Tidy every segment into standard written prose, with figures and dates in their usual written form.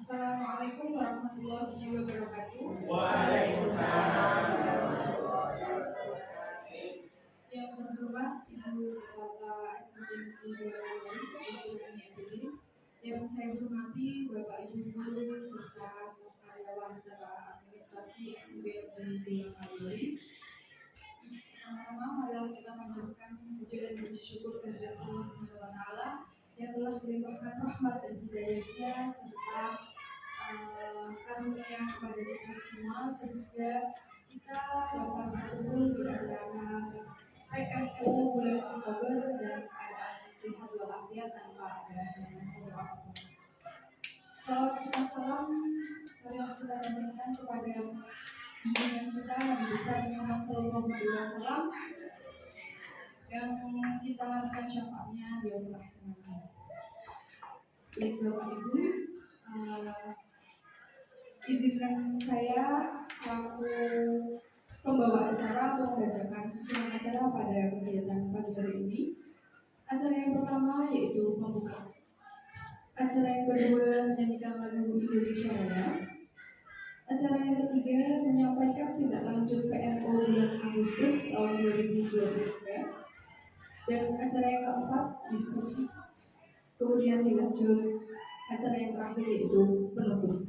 Assalamualaikum warahmatullahi wabarakatuh. Waalaikumsalam. Yang terhormat Ibu Kepala SMK Negeri FPD, yang saya hormati Bapak Ibu guru serta staf karyawan dan administrasi SMK Negeri Kalori. Pertama-tama marilah kita panjatkan puji dan puji syukur kehadirat Allah Subhanahu wa taala yang telah melimpahkan rahmat dan hidayahnya serta karunia kepada kita semua sehingga kita dapat berkumpul di acara PMO bulan Oktober dalam keadaan sehat walafiat tanpa ada halangan satu apapun. Salawat serta salam marilah kita panjatkan kepada junjungan kita Nabi besar Muhammad SAW yang kita harapkan syafaatnya di yaumil akhir nanti. Baik Bapak Ibu, izinkan saya selaku pembawa acara untuk membacakan susunan acara pada kegiatan pagi hari ini. Acara yang pertama yaitu pembukaan. Acara yang kedua menyanyikan lagu Indonesia Raya. Acara yang ketiga menyampaikan tindak lanjut PMO bulan Agustus tahun 2023. Dan acara yang keempat diskusi. Kemudian dilanjut acara yang terakhir yaitu penutup.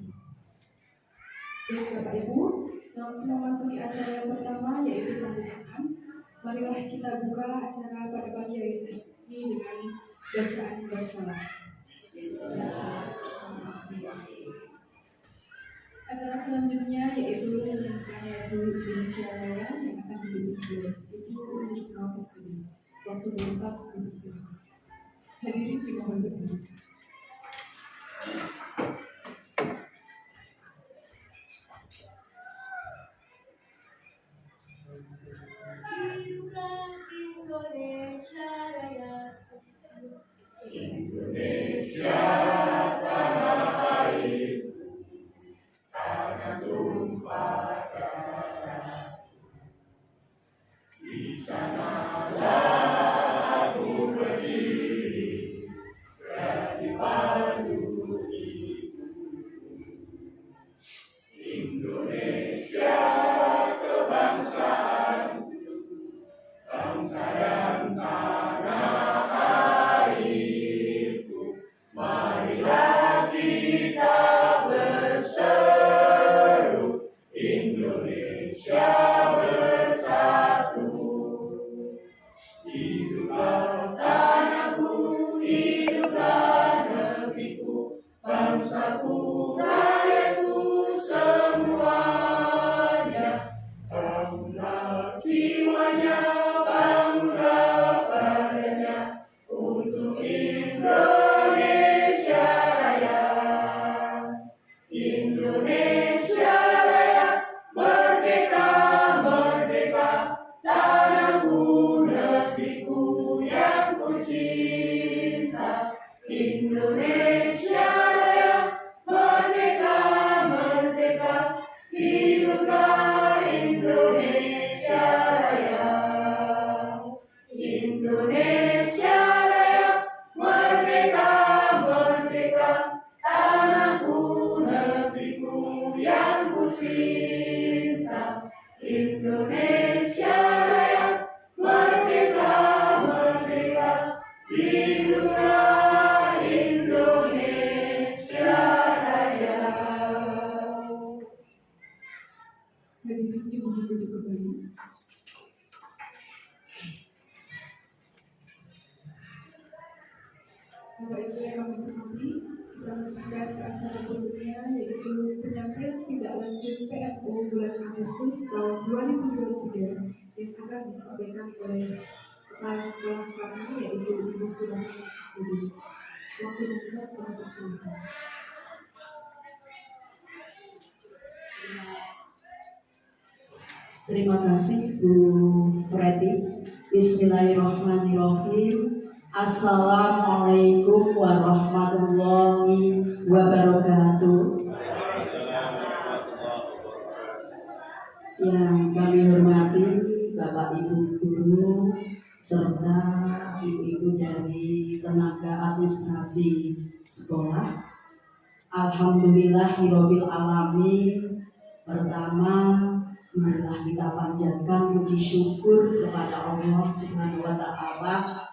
Baik Bapak Ibu, langsung memasuki acara yang pertama yaitu pembukaan. Marilah kita buka acara pada pagi hari ini dengan bacaan basmalah. Acara selanjutnya yaitu menyanyikan lagu Indonesia Raya yang akan dipimpin oleh Ibu Unjuk Nawis Kediri. Waktu berempat dipersilakan. Hadirin dimohon berdiri. Hiduplah Indonesia Raya. Indonesia tanah air, tanah tumpah darah. Di sanalah aku berdiri, jadi pandu ibu. Indonesia kebangsaan, bangsa dan tanah airku. Marilah kita berseru, Indonesia bersatu. Hiduplah tanahku, hiduplah negeriku, bangsaku, rakyatku semuanya. Bangunlah jiwanya, bangunlah badannya untuk Indonesia Raya. Indonesia Raya, merdeka, merdeka, tanahku, negeriku yang ku cinta. Indonesia Raya, merdeka, merdeka, hiduplah Indonesia Raya. Indonesia Raya, merdeka, merdeka, tanahku, negeriku yang ku cinta. Indonesia Raya, merdeka, merdeka, hiduplah Indonesia Raya. Hadirin dimohon duduk kembali. Bapak Ibu yang kami hormati, kita lanjutkan ke acara berikutnya yaitu penyampaian tindak lanjut PMO bulan Agustus tahun 2023 yang akan disampaikan oleh Kepala Sekolah kami yaitu Ibu Surani SPD. Waktu membuat kami persilakan. Terima kasih Bu Preti. Bismillahirrahmanirrahim. Assalamualaikum warahmatullahi wabarakatuh. Yang kami hormati Bapak Ibu guru serta ibu-ibu dari tenaga administrasi sekolah, Alhamdulillahirabbil alamin. Pertama, marilah kita panjatkan puji syukur kepada Allah Subhanahu wa taala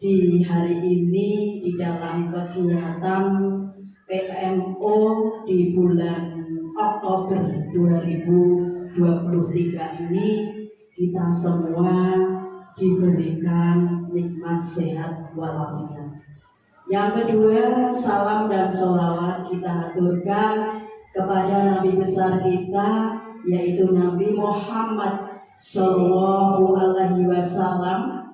di hari ini di dalam kegiatan PMO di bulan Oktober 2023 ini kita semua diberikan nikmat sehat walafiat. Yang kedua, salam dan sholawat kita aturkan kepada Nabi besar kita, yaitu Nabi Muhammad Sallallahu Alaihi Wasallam,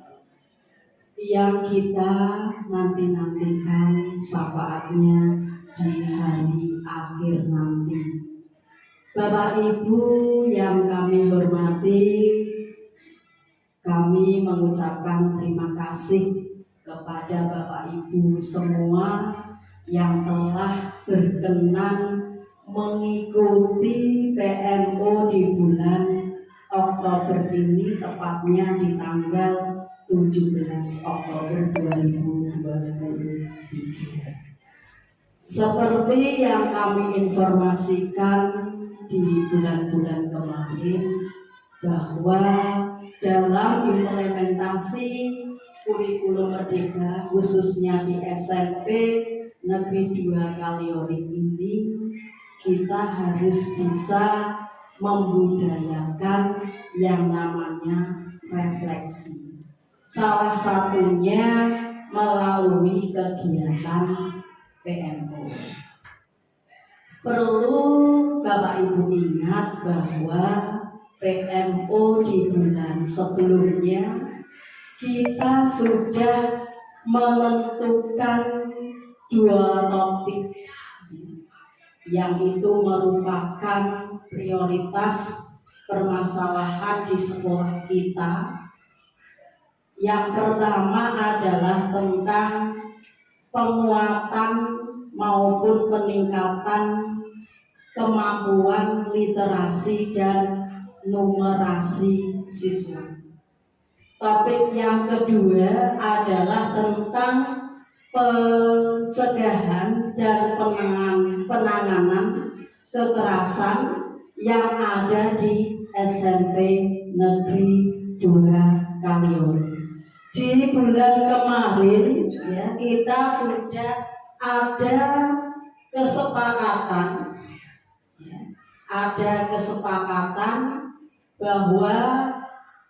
yang kita nanti-nantikan syafaatnya di hari akhir nanti. Bapak Ibu yang kami hormati, kami mengucapkan terima kasih kepada Bapak Ibu semua yang telah berkenan mengikuti PMO di bulan Oktober ini, tepatnya di tanggal 17 Oktober 2023. Seperti yang kami informasikan di bulan-bulan kemarin, bahwa dalam implementasi kurikulum Merdeka khususnya di SMP Negeri 2 Kaliori ini, kita harus bisa membudayakan yang namanya refleksi. Salah satunya melalui kegiatan PMO. Perlu Bapak Ibu ingat bahwa PMO di bulan sebelumnya kita sudah menentukan 2 topik yang itu merupakan prioritas permasalahan di sekolah kita. Yang pertama adalah tentang penguatan maupun peningkatan kemampuan literasi dan numerasi siswa. Topik yang kedua adalah tentang pencegahan dan penanganan kekerasan yang ada di SMP Negeri 2 Kaliori. Di bulan kemarin ya, kita sudah ada kesepakatan bahwa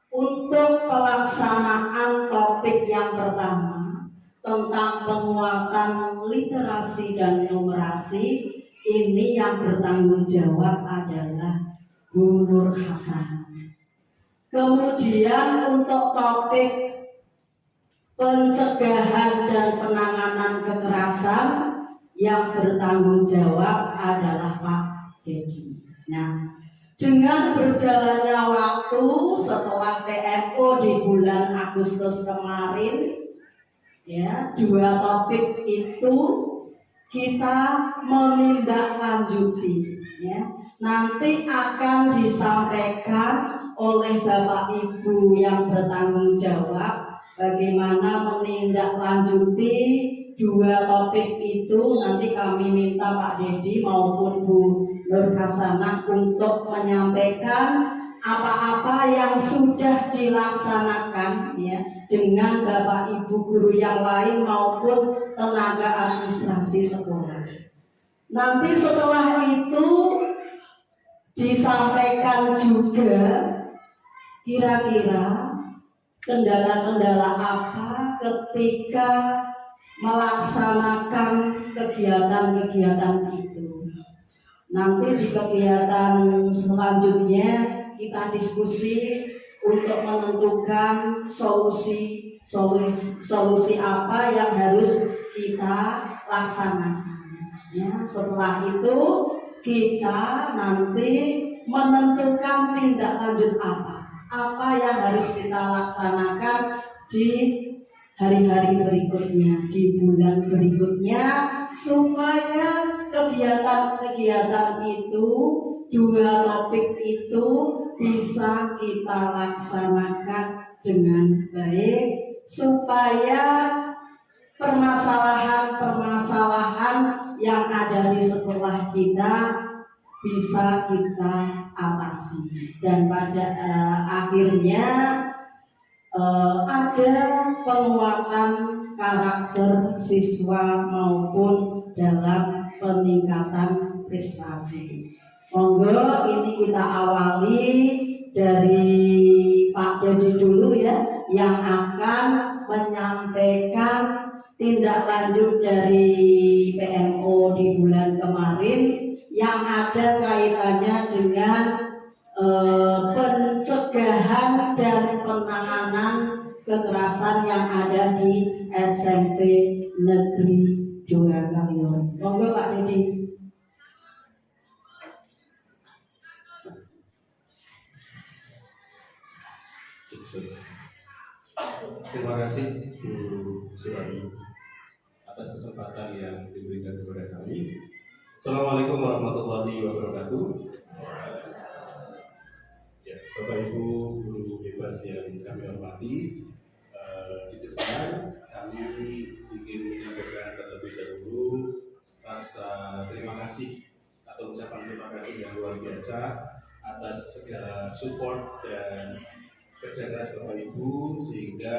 untuk pelaksanaan topik yang pertama tentang penguatan literasi dan numerasi, ini yang bertanggung jawab adalah Bu Nur Hasan. Kemudian untuk topik pencegahan dan penanganan kekerasan, yang bertanggung jawab adalah Pak Dedi. Nah, dengan berjalannya waktu setelah PMO di bulan Agustus kemarin, ya, 2 topik itu kita menindaklanjuti, ya. Nanti akan disampaikan oleh Bapak Ibu yang bertanggung jawab bagaimana menindaklanjuti 2 topik itu. Nanti kami minta Pak Dedi maupun Bu Nur Hasanah untuk menyampaikan apa-apa yang sudah dilaksanakan, ya, dengan Bapak Ibu guru yang lain maupun tenaga administrasi sekolah. Nanti setelah itu disampaikan juga kira-kira kendala-kendala apa ketika melaksanakan kegiatan-kegiatan itu. Nanti di kegiatan selanjutnya kita diskusi untuk menentukan solusi apa yang harus kita laksanakan. Ya, setelah itu kita nanti menentukan tindak lanjut apa yang harus kita laksanakan di hari-hari berikutnya, di bulan berikutnya, supaya kegiatan-kegiatan itu, 2 topik itu bisa kita laksanakan dengan baik, supaya permasalahan-permasalahan yang ada di sekolah kita bisa kita atasi, dan pada akhirnya ada penguatan karakter siswa maupun dalam peningkatan prestasi. Monggo ini kita awali dari Pak Dodi dulu ya, yang akan menyampaikan tindak lanjut dari PMO di bulan kemarin yang ada kaitannya dengan pencegahan dan penanganan kekerasan yang ada di SMP Negeri 2 Kaliori. Monggo Pak Dodi. Terima kasih Bu Suwani atas kesempatan yang diberikan kepada kami. Assalamualaikum warahmatullahi wabarakatuh. Ya, Bapak Ibu guru hebat yang kami hormati, di depan kami ingin menyampaikan terlebih dahulu rasa terima kasih atau ucapan terima kasih yang luar biasa atas segala support dan kerja keras Bapak Ibu sehingga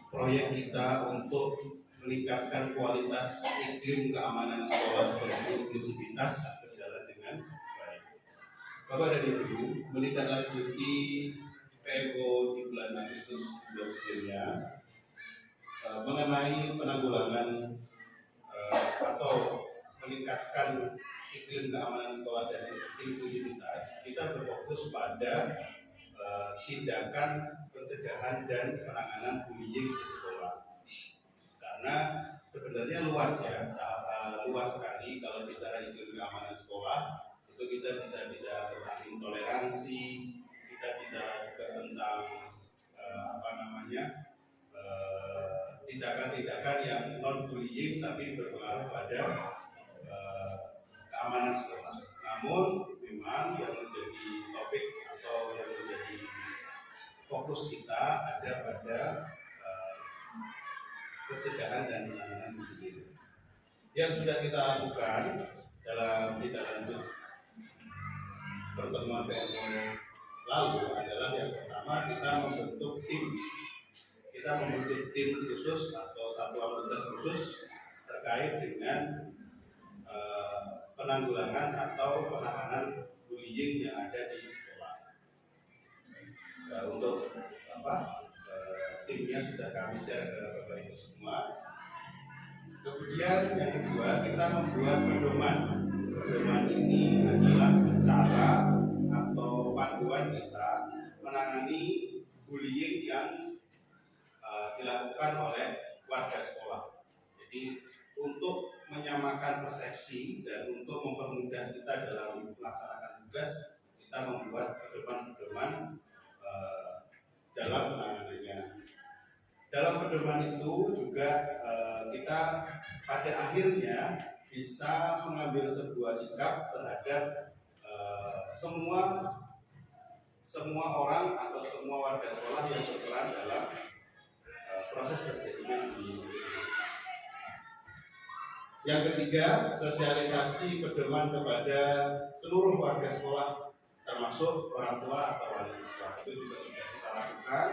proyek kita untuk meningkatkan kualitas iklim keamanan sekolah dan inklusivitas berjalan dengan baik. Bapak dan Ibu, menindaklanjuti PMO di bulan Agustus bulan sebelumnya mengenai penanggulangan atau meningkatkan iklim keamanan sekolah dan inklusivitas, kita berfokus pada tindakan pencegahan dan penanganan bullying di sekolah. Karena sebenarnya luas ya, luas sekali kalau bicara iklim keamanan sekolah. Itu kita bisa bicara tentang intoleransi, kita bicara juga tentang tindakan-tindakan yang non bullying tapi berpengaruh pada keamanan sekolah. Namun memang yang menjadi topik atau yang menjadi fokus kita ada pada pencegahan dan penanganan bullying. Yang sudah kita lakukan dalam tindak lanjut pertemuan PMO lalu adalah yang pertama kita membentuk tim khusus atau satuan tugas khusus terkait dengan penanggulangan atau penanganan bullying yang ada di sekolah. Untuk timnya sudah kami share ke Bapak Ibu semua. Kemudian yang kedua kita membuat pedoman. Pedoman ini adalah cara atau panduan kita menangani bullying yang dilakukan oleh warga sekolah. Jadi untuk menyamakan persepsi dan untuk mempermudah kita dalam melaksanakan tugas, kita membuat pedoman-pedoman dalam penanganannya. Dalam pedoman itu juga kita pada akhirnya bisa mengambil sebuah sikap terhadap semua orang atau semua warga sekolah yang berperan dalam proses terjadinya bullying. Yang ketiga, sosialisasi pedoman kepada seluruh warga sekolah, termasuk orang tua atau wali siswa. Itu juga sudah kita lakukan,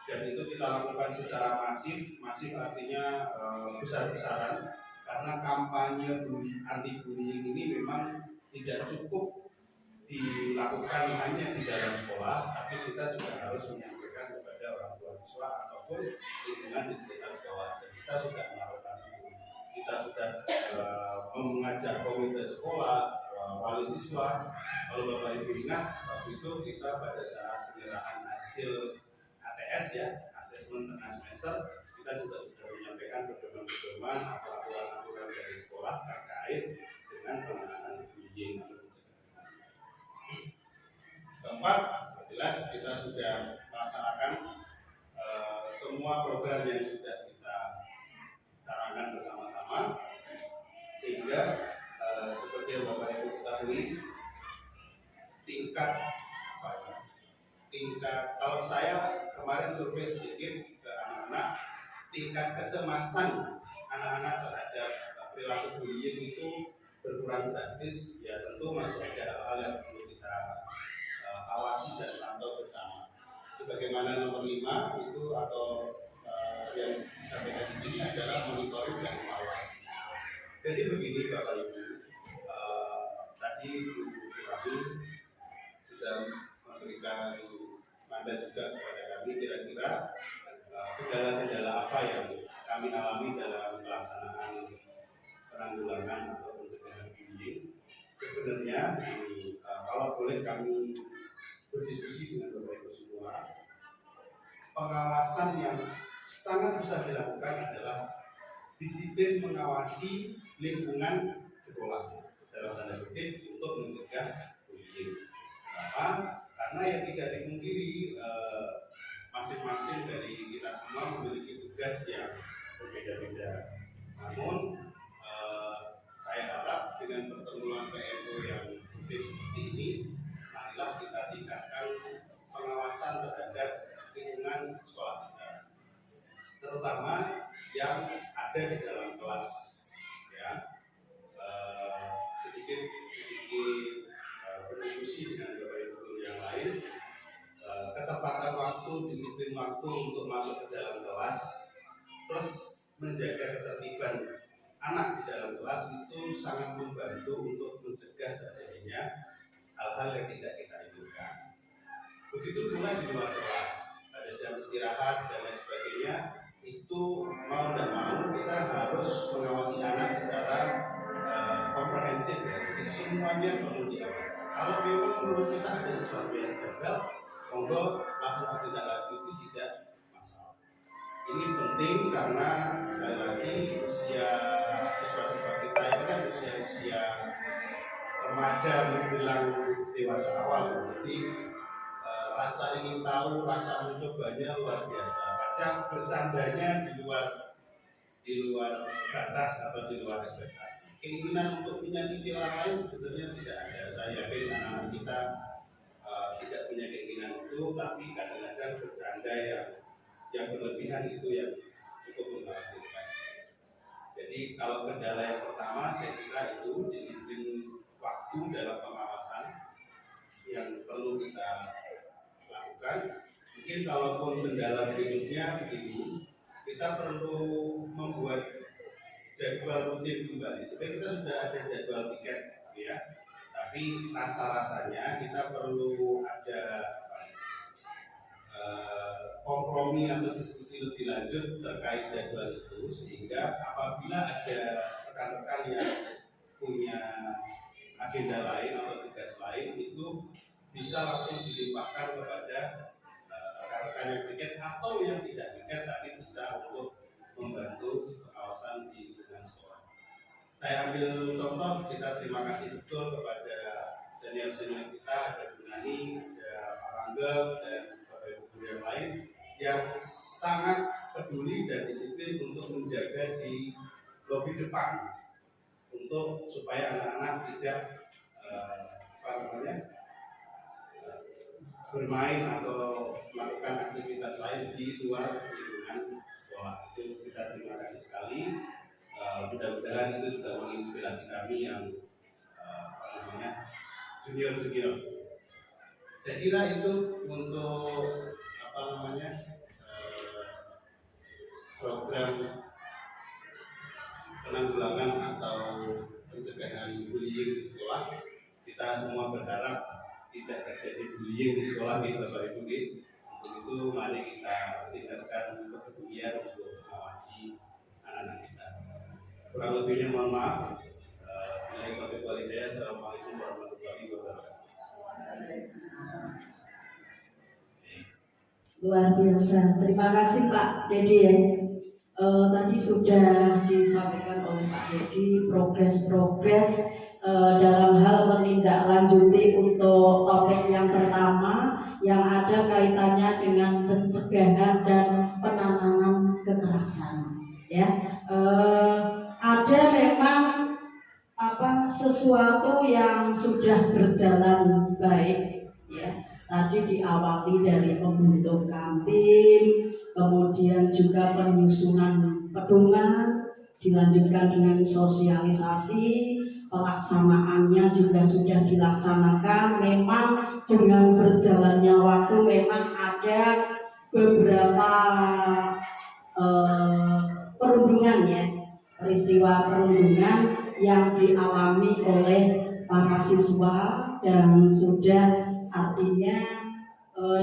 dan itu kita lakukan secara masif artinya besar-besaran, karena kampanye anti bullying ini memang tidak cukup dilakukan hanya di dalam sekolah, tapi kita juga harus menyampaikan kepada orang tua siswa ataupun lingkungan di sekitar sekolah. Dan kita sudah melakukan itu. Kita sudah mengajak komite sekolah, wali siswa. Kalau Bapak Ibu ingat, waktu itu kita pada saat penyerahan hasil ATS ya, asesmen tengah semester, kita juga sudah menyampaikan pedoman-pedoman atau aturan-aturan dari sekolah terkait dengan penanganan bullying atau pencegahan. Keempat, jelas kita sudah melaksanakan semua program yang sudah kita canangkan bersama-sama, sehingga seperti yang Bapak Ibu ketahui, tingkat kalau saya kemarin survei sedikit ke anak-anak, tingkat kecemasan anak-anak terhadap perilaku bullying itu berkurang drastis, ya tentu masih ada hal-hal yang perlu kita awasi dan pantau bersama. Sebagaimana nomor 5 itu atau yang disampaikan di sini adalah monitoring dan evaluasi. Jadi begini Bapak Ibu, tadi Bu Firawi sudah memberikan mandat juga kepada kami kira-kira kendala-kendala apa yang kami alami dalam pelaksanaan penanggulangan atau pencegahan bullying. Sebenarnya ini kalau boleh kami berdiskusi dengan Bapak Ibu semua, pengawasan yang sangat susah dilakukan adalah disiplin mengawasi lingkungan sekolah dalam tanda kutip untuk mencegah bullying. Kenapa? Karena yang tidak dipungkiri masing-masing dari kita semua memiliki tugas yang berbeda-beda. Namun saya harap dengan pertemuan PMO yang rutin seperti ini, marilah kita tingkatkan pengawasan terhadap lingkungan sekolah kita, terutama yang ada di dalam kelas. Ya, sedikit berdiskusi dengan Bapak Ibu guru yang lain, ketepatan waktu, disiplin waktu untuk masuk ke dalam kelas, plus menjaga ketertiban anak di dalam kelas itu sangat membantu untuk mencegah terjadinya hal-hal yang tidak kita inginkan. Begitu pula di luar kelas, ada jam istirahat dan lain sebagainya, itu mau tidak mau kita harus mengawasi anak secara komprehensif ya. Jadi semuanya perlu diawasi. Kalau memang menurut kita ada sesuatu yang janggal, monggo langsung ditindaklanjuti, tidak masalah. Ini penting karena sekali lagi usia siswa-siswa kita ini kan usia remaja menjelang dewasa awal. Jadi rasa ingin tahu, rasa mencobanya luar biasa. Kadang bercandanya di luar batas atau di luar ekspektasi. Keinginan untuk menyakiti orang lain sebenarnya tidak ada. Saya yakin anak-anak kita tidak punya keinginan itu, tapi kadang-kadang bercanda yang berlebihan itu yang cukup mengkhawatirkan. Jadi kalau kendala yang pertama saya kira itu disiplin waktu dalam pengawasan yang perlu kita lakukan. Mungkin kalaupun kendala berikutnya begini, kita perlu membuat jadwal rutin kembali. Sebenarnya kita sudah ada jadwal tiket, ya. Tapi rasa-rasanya kita perlu ada kompromi atau diskusi lebih lanjut terkait jadwal itu, sehingga apabila ada rekan-rekan yang punya agenda lain atau tugas lain itu bisa langsung dilimpahkan kepada rekan-rekan yang tiket atau yang tidak tiket tapi bisa untuk membantu pengawasan di lingkungan sekolah. Saya ambil contoh, kita terima kasih betul kepada senior-senior kita, ada Bu Nani, ada Pak Langgeng, dan Bapak Ibu guru yang lain yang sangat peduli dan disiplin untuk menjaga di lobi depan untuk supaya anak-anak tidak bermain atau melakukan aktivitas lain di luar lingkungan sekolah. Itu kita terima kasih sekali. Mudah-mudahan itu juga menginspirasi kami yang junior-junior. Saya kira itu untuk program penanggulangan atau pencegahan bullying di sekolah. Kita semua berharap tidak terjadi bullying di sekolah, Bapak Ibu. Untuk itu mari kita tingkatkan kepedulian untuk mengawasi anak-anak kita. Kurang lebihnya mohon maaf. Assalamualaikum warahmatullahi wabarakatuh. Luar biasa. Terima kasih Pak Dedi ya. Tadi sudah disampaikan oleh Pak Dedi progres-progres dalam hal menindaklanjuti untuk topik yang pertama yang ada kaitannya dengan pencegahan dan penanganan kekerasan. Ya, ada memang sesuatu yang sudah berjalan baik. Ya, tadi diawali dari pembentukan tim, kemudian juga penyusunan pedoman, dilanjutkan dengan sosialisasi, pelaksanaannya juga sudah dilaksanakan. Memang dengan berjalannya waktu memang ada beberapa perundungan ya, peristiwa perundungan yang dialami oleh para siswa, dan sudah artinya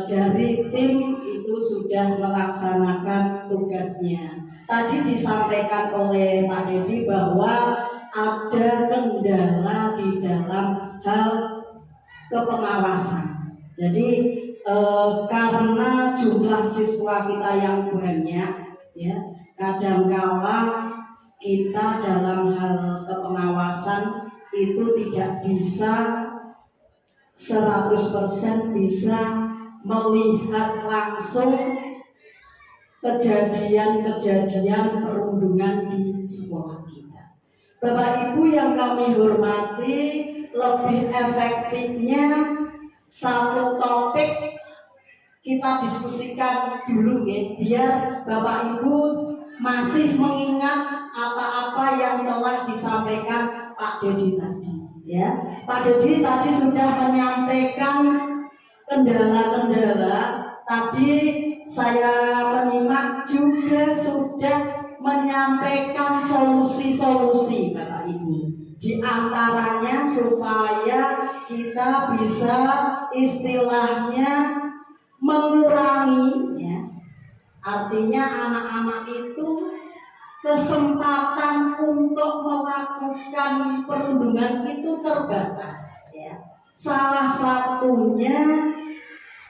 dari tim itu sudah melaksanakan tugasnya. Tadi disampaikan oleh Pak Dedi bahwa ada kendala di dalam hal kepengawasan. Jadi karena jumlah siswa kita yang banyak, ya, kadangkala kita dalam hal kepengawasan itu tidak bisa 100% bisa melihat langsung kejadian-kejadian perundungan di sekolah kita. Bapak Ibu yang kami hormati, lebih efektifnya satu topik kita diskusikan dulu ya, biar Bapak Ibu masih mengingat apa-apa yang telah disampaikan Pak Dedi tadi ya. Pak Dedi tadi sudah menyampaikan kendala-kendala. Tadi saya menyimak juga sudah menyampaikan solusi-solusi Bapak Ibu. Di antaranya supaya kita bisa istilahnya mengurangi ya. Artinya anak-anak itu kesempatan untuk melakukan perundungan itu terbatas ya. Salah satunya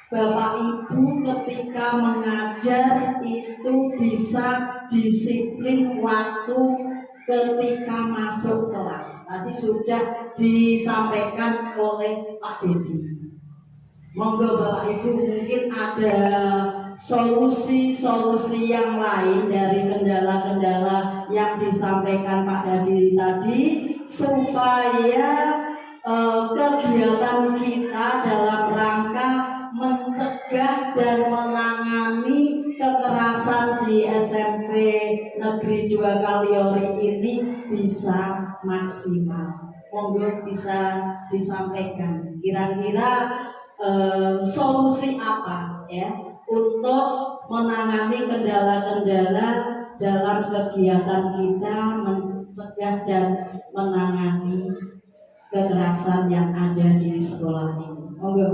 Bapak Ibu ketika mengajar itu bisa disiplin waktu ketika masuk kelas. Tadi sudah disampaikan oleh Pak Dedi. Monggo Bapak Ibu mungkin ada solusi-solusi yang lain dari kendala-kendala yang disampaikan Pak Dedi tadi, supaya kegiatan kita dalam rangka mencegah dan menangani kekerasan di SMP Negeri 2 Kaliori ini bisa maksimal. Monggo bisa disampaikan kira-kira solusi apa ya untuk menangani kendala-kendala dalam kegiatan kita mencegah dan menangani kekerasan yang ada di sekolah ini. Monggo.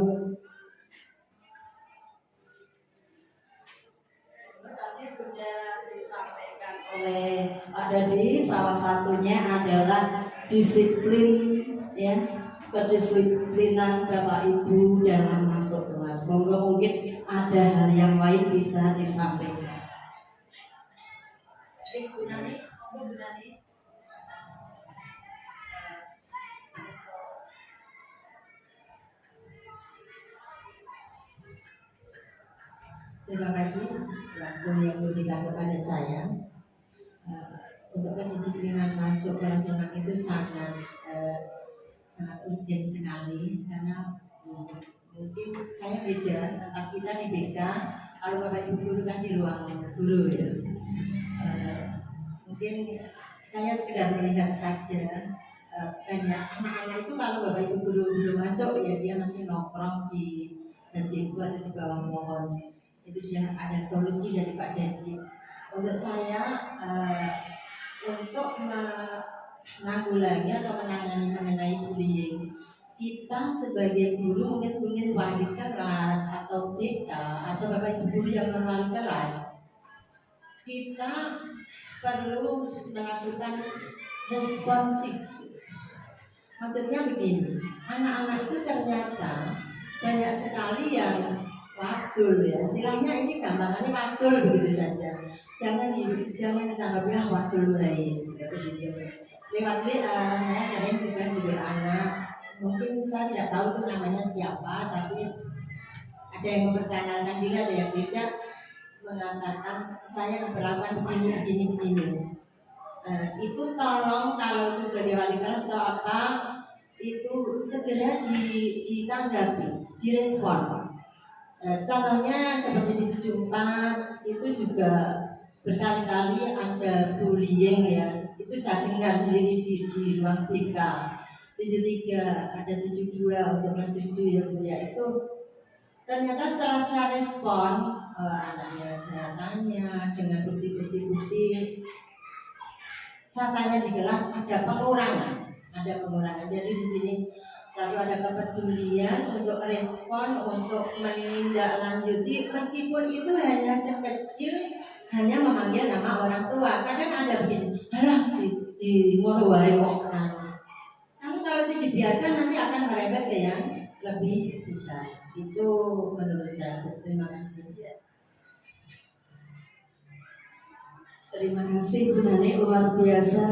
Tadi sudah disampaikan oleh Pak Dedi, salah satunya adalah disiplin ya, kedisiplinan Bapak Ibu dalam masuk kelas. Monggo mungkin ada hal yang lain bisa disampaikan. Bu Nani, monggo Bu Nani. Terima kasih waktu yang diberikan kepada saya. Untuk kedisiplinan masuk kelas memang itu sangat urgent sekali, karena mungkin saya beda, tempat kita di BK, kalau Bapak Ibu guru kan di ruang guru ya. Mungkin saya sekedar melihat saja, banyak anak-anak itu kalau Bapak Ibu guru belum masuk ya dia masih nongkrong di situ atau di bawah pohon. Itu sudah ada solusi dari Pak Dedi. Untuk saya untuk menanggulangi atau menangani mengenai bullying, kita sebagai guru mungkin wali kelas atau BK atau Bapak Ibu guru yang non-wali kelas, kita perlu melakukan responsif. Maksudnya begini, anak-anak itu ternyata banyak sekali yang wadul ya, istilahnya ini gampangannya wadul begitu saja. Jangan ditanggapi wadul lain begitu. Lewat WA saya sering juga di WA anak, mungkin saya tidak tahu itu namanya siapa, tapi ada yang memperkenalkan diri, ada yang tidak, mengatakan saya melakukan begini. Itu tolong kalau itu sebagai wali kelas atau apa, itu segera ditanggapi, direspon. Contohnya seperti di 74 itu juga berkali-kali ada bullying ya. Itu saya dengar sendiri di ruang BK. 73 ada 72 untuk kelas 7 ya Bu ya. Itu ternyata setelah saya respon, anaknya saya tanya dengan bukti-bukti, saya tanya di kelas ada pengurangan. Jadi di sini satu ada kepedulian untuk respon, untuk menindaklanjuti, meskipun itu hanya sekecil, hanya memanggil nama orang tua. Kadang ada begini, halah di monowae kok. Kalau itu dibiarkan nanti akan merembet ke yang lebih besar. Itu menurut saya. Terima kasih. Terima kasih Bu Nani, luar biasa.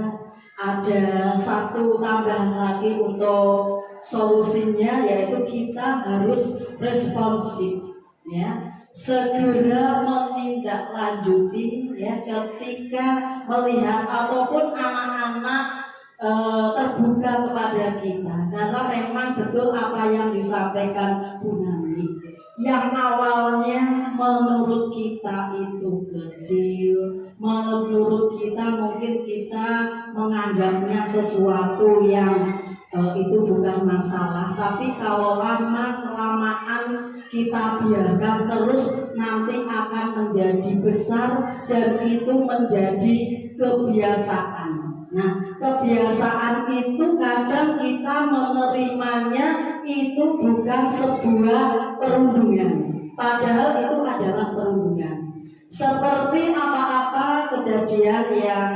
Ada satu tambahan lagi untuk solusinya, yaitu kita harus responsif ya, segera menindaklanjuti ya ketika melihat ataupun anak-anak terbuka kepada kita, karena memang betul apa yang disampaikan Bu Nani, yang awalnya menurut kita itu kecil, menurut kita mungkin kita menganggapnya sesuatu yang itu bukan masalah, tapi kalau lama-kelamaan kita biarkan terus, nanti akan menjadi besar dan itu menjadi kebiasaan. Nah, kebiasaan itu kadang kita menerimanya itu bukan sebuah perundungan, padahal itu adalah perundungan. Seperti apa-apa kejadian yang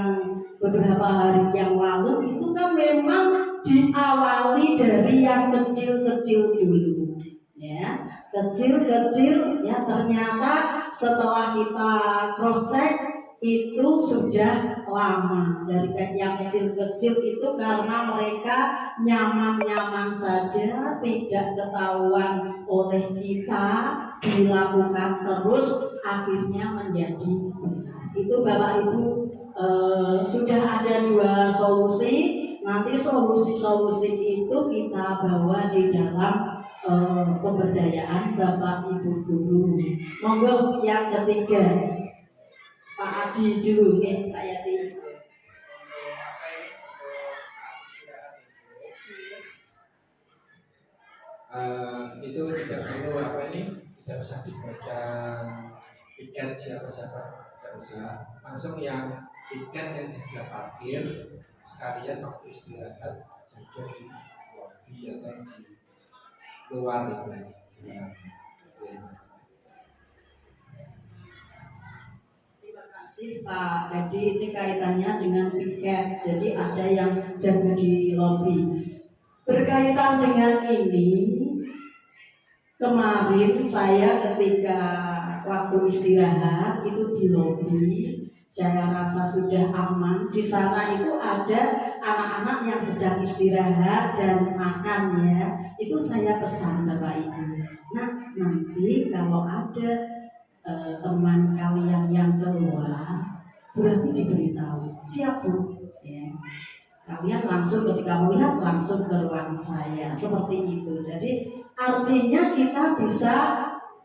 beberapa hari yang lalu itu kan memang diawali dari yang kecil-kecil dulu ya, kecil-kecil ya, ternyata setelah kita cross check itu sudah lama. Dari yang kecil-kecil itu karena mereka nyaman-nyaman saja, tidak ketahuan oleh kita, dilakukan terus, akhirnya menjadi besar. Itu Bapak Ibu sudah ada 2 solusi. Nanti solusi-solusi itu kita bawa di dalam pemberdayaan Bapak Ibu guru. Monggo yang ketiga Pak Adi dulu, Pak Yati. Itu tidak perlu tidak usah dipegang tiket siapa-siapa, tidak usah, langsung yang tiket yang jaga parkir sekalian waktu istirahat jaga di lobi atau di luar itu ya. Terima kasih Pak Dedi, ini kaitannya dengan tiket, jadi ada yang jaga di lobi. Berkaitan dengan ini, kemarin saya ketika waktu istirahat itu di lobi, saya rasa sudah aman. Di sana itu ada anak-anak yang sedang istirahat dan makannya. Itu saya pesan Bapak Ibu. Nah, nanti kalau ada teman kalian yang keluar, berarti diberitahu. Siap Bu? Ya. Kalian langsung ketika melihat langsung ke ruang saya. Seperti itu. Jadi artinya kita bisa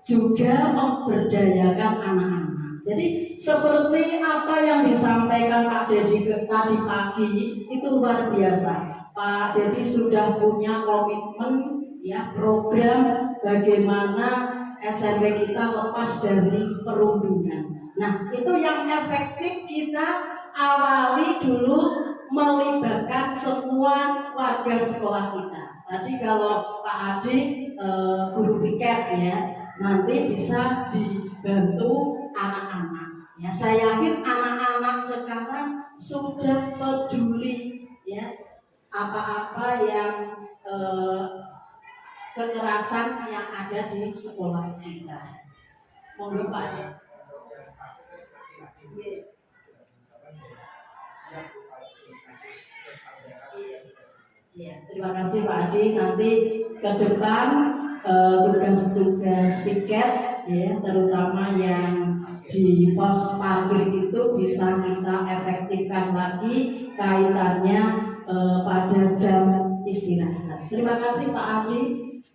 juga memberdayakan anak-anak. Jadi seperti apa yang disampaikan Pak Dedi tadi pagi itu luar biasa. Pak Dedi sudah punya komitmen ya, program bagaimana SMP kita lepas dari perundungan. Nah, itu yang efektif kita awali dulu melibatkan semua warga sekolah kita. Tadi kalau Pak Adi guru piket ya, nanti bisa dibantu anak-anak. Ya, saya yakin anak-anak sekarang sudah peduli ya, apa-apa yang kekerasan yang ada di sekolah kita. Monggo Pak. Ya, terima kasih Pak Adi. Nanti ke depan tugas-tugas piket ya, terutama yang di pos parkir itu bisa kita efektifkan lagi kaitannya pada jam istirahat. Terima kasih Pak Adi.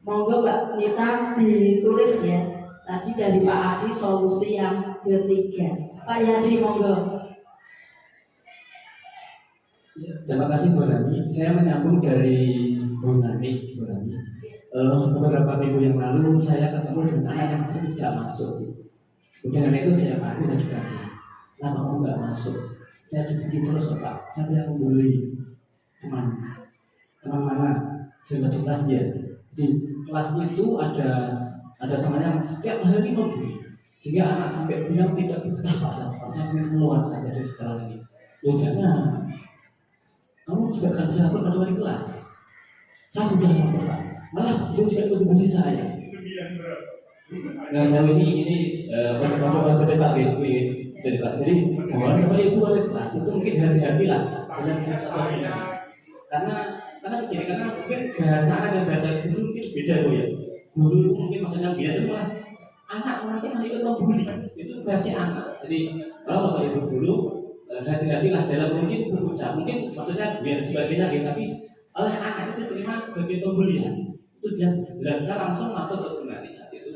Monggo Mbak Nita ditulis ya Tadi dari Pak Adi solusi yang ketiga. Pak Yadi monggo. Ya, terima kasih Bu Rani. Saya menyambung dari Bu Rani. Beberapa minggu yang lalu saya ketemu dengan anak yang saya tidak masuk. Kemudian itu saya panggil dan juga kenapa kamu nggak masuk? Saya dibikin terus Pak. Saya bilang membuli teman mana? Saya di kelas dia. Di kelas itu ada teman yang setiap hari membuli. Sehingga anak sampai bilang tidak betah Pak, saya ingin keluar saja dari sekolah ini. Ya jangan, kamu juga kan bisa lapor pada wali kelas. Saya sudah lapor Pak, malah dia juga ikut membuli saya. Nah saya ini untuk terdekat gitu, terdekat. Jadi mohon kepada ibu wali kelas itu mungkin hati-hatilah dalam satu karena begini, karena mungkin bahasa anak dan bahasa guru mungkin beda Bu ya. Guru mungkin maksudnya biar itu malah anak itu ikut membuli, itu versi anak. Jadi kalau Bapak Ibu guru hati-hatilah dalam mungkin berucap, mungkin maksudnya biar sebagainya gitu, tapi oleh anak itu terima sebagai pembulian, itu dia belajar langsung masuk ke pengerti saat itu.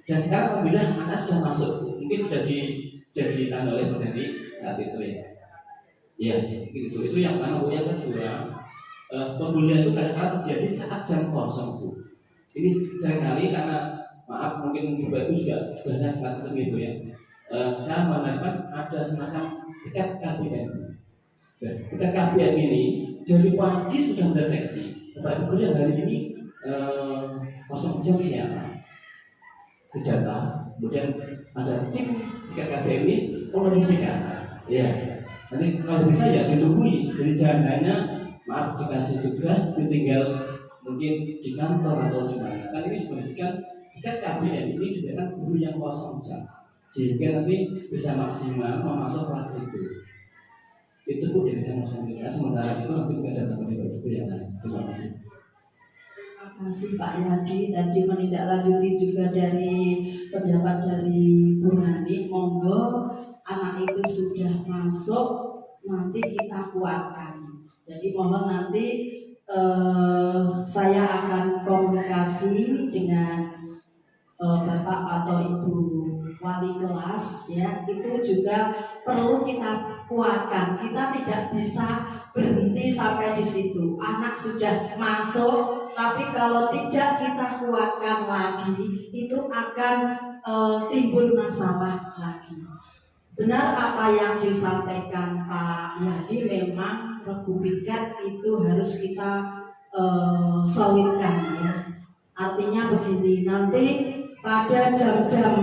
Dan sekarang apabila anak sudah masuk, mungkin sudah dijadikan oleh pengerti saat itu ya. Ya, gitu. Itu yang pertama. Yang kedua, pembulian itu kadang-kadang terjadi saat jam kosong Bu. Ini seringkali karena maaf mungkin Bapak Ibu juga tugasnya sangat penting ya. Saya mengharapkan ada semacam piket KBM. Piket KBM ini dari pagi sudah mendeteksi Bapak Ibu yang hari ini kosong jam siapa didata, kemudian ada tim piket KBM ini mengondisikan. Ya, nanti kalau bisa ya ditungguin. Jadi jangan hanya maaf dikasih tugas ditinggal mungkin di kantor atau di mana. Kan ini dikondisikan. Piket KBM ini diberikan guru yang kosong jam, sehingga nanti bisa maksimal memantau kelas itu. Itu Bu dari saya maksudnya. Sementara itu nanti mungkin ada teman-teman ibu yang lain. Terima kasih. Terima kasih Pak Yadi. Tadi menindaklanjuti juga dari pendapat dari Bu Nani. Monggo anak itu sudah masuk, nanti kita kuatkan. Jadi mohon nanti saya akan komunikasi dengan Bapak atau Ibu wali kelas ya, itu juga perlu kita kuatkan. Kita tidak bisa berhenti sampai di situ. Anak sudah masuk, tapi kalau tidak kita kuatkan lagi, itu akan timbul masalah lagi. Benar apa yang disampaikan Pak Yadi, memang regu piket itu harus kita solidkan ya. Artinya begini, nanti pada jam-jam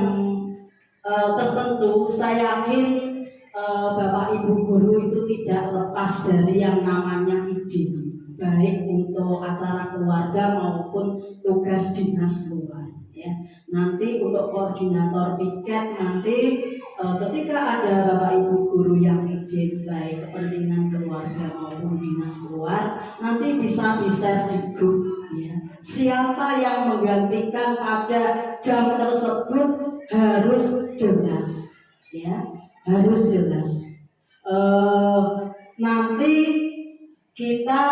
tertentu saya yakin Bapak Ibu guru itu tidak lepas dari yang namanya izin, baik untuk acara keluarga maupun tugas dinas luar ya. Nanti untuk koordinator piket nanti ketika ada Bapak Ibu guru yang izin baik kepentingan keluarga maupun dinas luar, nanti bisa di-share di grup ya. Siapa yang menggantikan pada jam tersebut harus jelas ya, harus jelas. Nanti kita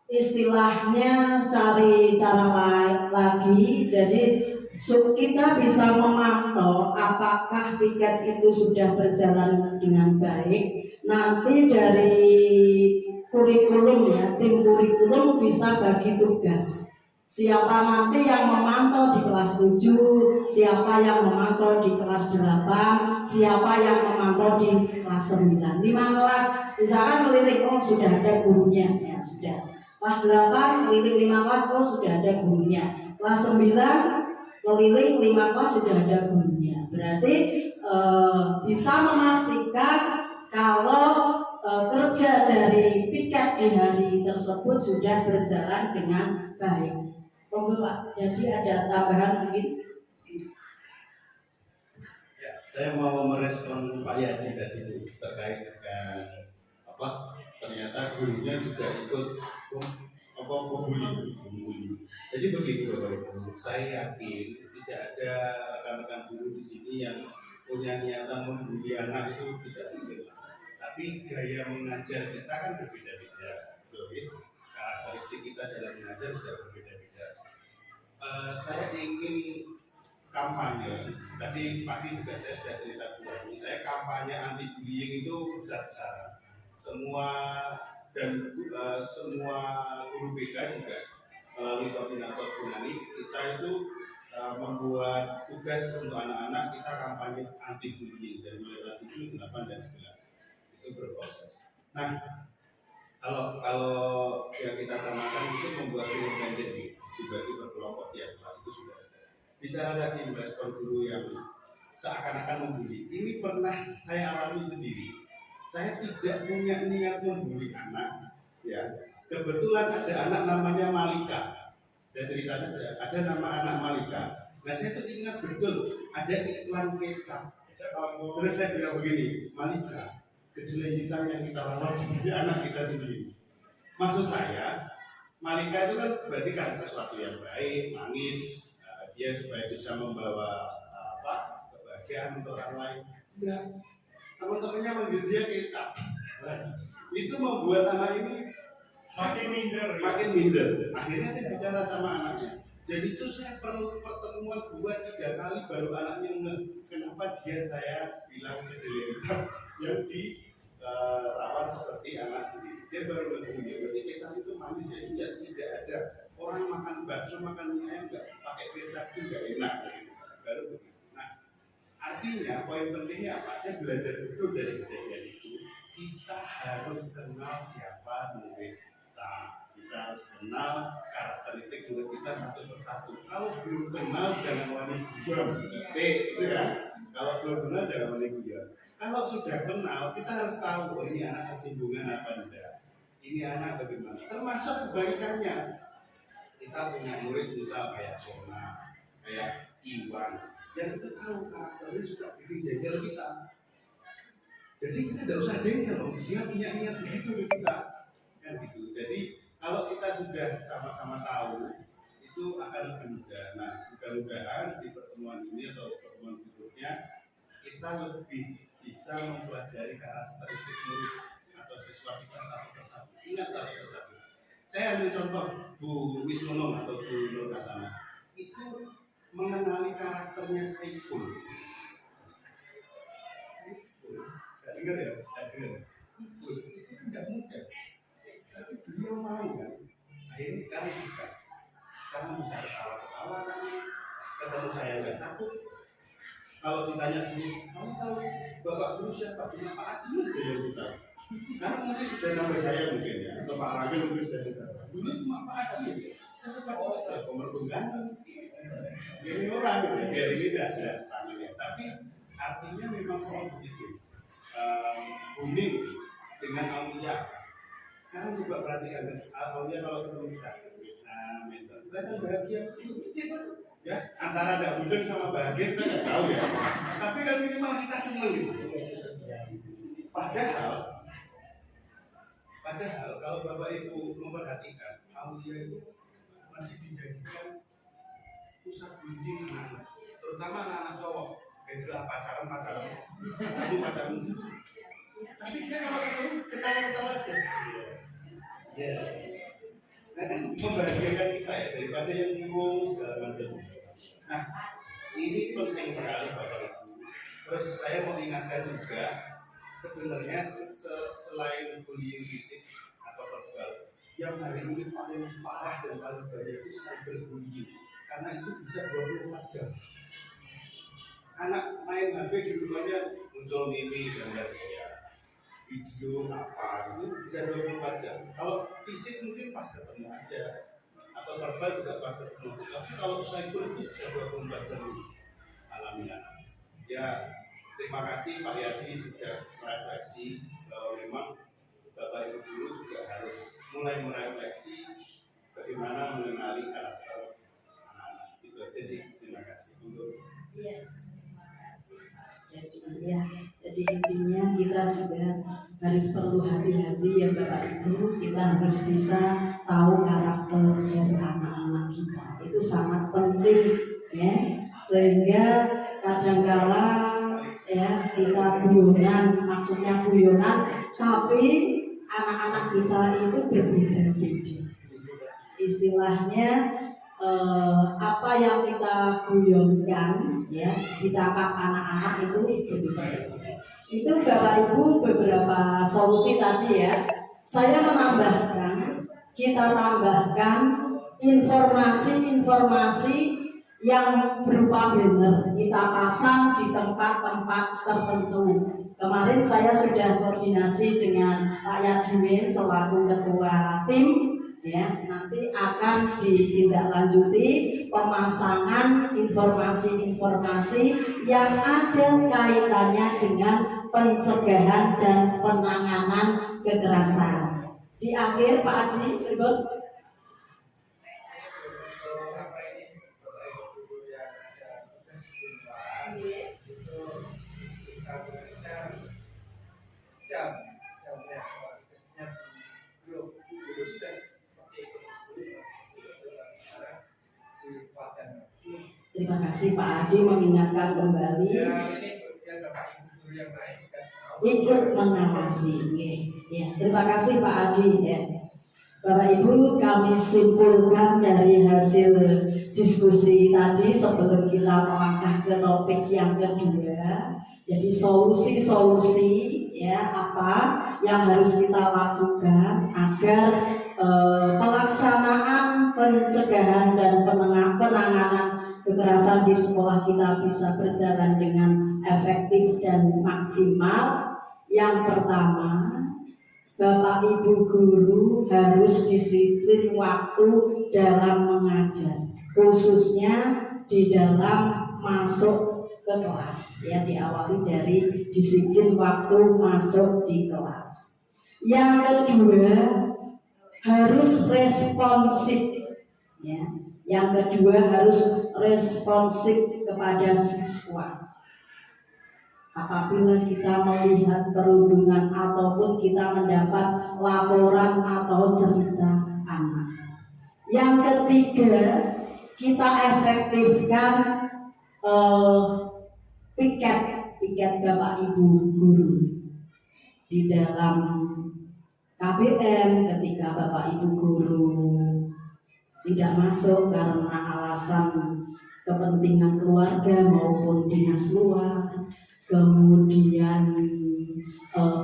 istilahnya cari cara lagi, jadi kita bisa memantau apakah piket itu sudah berjalan dengan baik. Nanti dari kurikulum ya, tim kurikulum bisa bagi tugas. Siapa nanti yang memantau di kelas 7, siapa yang memantau di kelas 8, siapa yang memantau di kelas 9. 5 kelas, misalkan keliling, oh sudah ada gurunya, ya sudah. Kelas 8, keliling 5 kelas, oh sudah ada gurunya. Kelas 9, keliling 5 kelas sudah ada gurunya. Berarti bisa memastikan kalau kerja dari piket di hari tersebut sudah berjalan dengan baik. Monggo Pak, jadi ada tambahan mungkin? Ya, saya mau merespon Pak Yaji tadi terkait dengan ternyata gurunya juga ikut membuli. Jadi begitu Bapak Ibu, saya yakin tidak ada rekan-rekan guru di sini yang punya niatan membuli anak, itu tidak mungkin. Tapi gaya mengajar kita kan berbeda-beda, karakteristik kita dalam mengajar sudah berbeda-beda. Saya ingin kampanye. Tadi pagi juga saya sudah cerita dulu. Saya kampanye anti bullying itu besar-besaran. Semua guru BK juga melalui koordinator Bunani kita itu membuat tugas untuk anak-anak kita kampanye anti bullying dari mulai kelas 7, 8 dan 9 itu berproses. Nah, kalau yang kita camakan itu membuat film pendek dibagi berkelompok tiap kelas itu sudah ada. Bicara tadi merespon guru yang seakan-akan membuli, ini pernah saya alami sendiri. Saya tidak punya niat membuli anak, ya. Kebetulan ada anak namanya Malika. Saya cerita saja, ada nama anak Malika. Nah saya tuh ingat betul ada iklan kecap. Terus saya bilang begini, Malika, kedelai hitam yang kita rawat seperti anak kita sendiri. Maksud saya, Malika itu kan berarti kan sesuatu yang baik, manis. Dia supaya bisa membawa kebahagiaan untuk orang lain. Ya, teman-temannya manggil dia kecap. Itu membuat anak ini makin minder. Akhirnya saya bicara sama anaknya. Jadi itu saya perlu pertemuan 2-3 kali baru anaknya kenapa saya bilang kedelai hitam yang dirawat seperti anak sendiri. Dia baru mengetahui, berarti kecap itu manis ya. Iya, tidak ada orang makan bakso, makan mie ayam nggak pakai kecap itu nggak enak gitu. Baru begitu. Nah, artinya poin pentingnya apa? Saya belajar betul dari kejadian itu. Kita harus kenal siapa murid kita. Kita harus kenal karakteristik murid kita satu persatu. Kalau belum kenal jangan wani guyon. Itu kan. Kalau belum kenal jangan wani guyon. Kalau sudah kenal kita harus tahu oh ini anak tersinggungan apa tidak. Ini anak bagaimana. Termasuk kebalikannya. Kita punya murid misal kayak Sona, kayak Iwan, yang kita tahu karakternya suka bikin jengkel kita. Jadi kita tidak usah jengkel, dia punya niat begitu ke kita, kan gitu. Jadi kalau kita sudah sama-sama tahu, itu akan lebih mudah. Nah, mudah-mudahan di pertemuan ini atau pertemuan berikutnya kita lebih bisa mempelajari karakteristik murid atau siswa kita satu persatu. Ingat satu persatu. Saya ambil contoh Bu Wismono atau Bu Nur Kasana. Itu mengenali karakternya Saiful. Tidak dengar ya? Tidak dengar. Saiful itu tidak mudah. Tapi beliau mau kan. Akhirnya sekarang buka. Sekarang bisa ketawa-ketawa kan. Ketemu saya nggak takut. Kalau ditanya dulu, kamu tahu Bapak Guru siapa? Cuma Pak Adi aja yang kita. Sekarang mungkin sudah nambah saya mungkin ya, atau Pak Ragil mungkin sudah kita. Dulu cuma Pak Adi aja. Kita sempat ada pemertunggangan. Ini orang ya, biar ini tidak ada ya. Tapi artinya memang orang begitu. Booming dengan Aulia. Sekarang coba perhatikan Aulia kalau ketemu kita, bisa. Kita kan bahagia. Ya, antara ada budeng sama bahagia kita nggak tahu ya. Tapi kan minimal kita senang gitu. Padahal kalau Bapak Ibu memperhatikan, Aulia itu masih dijadikan pusat bullying anak, terutama anak-anak cowok. Itulah pacaran. Tapi dia kalau ketemu ketawa-ketawa aja. Iya. Nah kan membahagiakan kita ya daripada yang bingung segala macam. Nah ini penting sekali Bapak Ibu. Terus saya mau ingatkan juga sebenarnya selain bullying fisik atau verbal, yang hari ini paling parah dan paling banyak itu cyberbullying, karena itu bisa 24 jam. Anak main HP di rumahnya muncul meme gambar dia, video apa itu bisa 24 jam. Kalau fisik mungkin pas ketemu aja, atau verbal juga pas ketemu. Tapi kalau cyber itu bisa 24 jam alami anak. Ya. Terima kasih Pak Yadi sudah merefleksi bahwa memang Bapak Ibu Guru juga harus mulai merefleksi bagaimana mengenali karakter anak-anak. Itu aja sih. Terima kasih untuk. Iya. Jadi intinya kita juga harus perlu hati-hati ya Bapak Ibu. Kita harus bisa tahu karakter dari anak-anak kita. Itu sangat penting ya. Sehingga kadang-kala ya kita guyonan, maksudnya guyonan, tapi anak-anak kita itu berbeda-beda. Istilahnya apa yang kita guyonkan ya di tapak anak-anak itu lebih baik. Itu Bapak Ibu beberapa solusi tadi ya. Saya menambahkan, kita tambahkan informasi-informasi yang berupa banner kita pasang di tempat-tempat tertentu. Kemarin saya sudah koordinasi dengan Pak Yadwin selaku ketua tim ya, nanti akan ditindaklanjuti pemasangan informasi-informasi yang ada kaitannya dengan pencegahan dan penanganan kekerasan. Di akhir Pak Adi, Ribon. Terima kasih Pak Adi mengingatkan kembali ikut mengawasi. Ya, terima kasih Pak Adi ya. Bapak Ibu, kami simpulkan dari hasil diskusi tadi sebelum kita melangkah ke topik yang kedua. Jadi solusi-solusi ya apa yang harus kita lakukan agar pelaksanaan pencegahan dan penanganan kekerasan di sekolah kita bisa berjalan dengan efektif dan maksimal. Yang pertama, Bapak Ibu guru harus disiplin waktu dalam mengajar, khususnya di dalam masuk ke kelas ya, diawali dari disiplin waktu masuk di kelas. Yang kedua, harus responsif ya. Yang kedua harus responsif kepada siswa. Apabila kita melihat perundungan ataupun kita mendapat laporan atau cerita anak. Yang ketiga, kita efektifkan piket Bapak Ibu guru di dalam KBM ketika Bapak Ibu guru tidak masuk karena alasan kepentingan keluarga maupun dinas luar, kemudian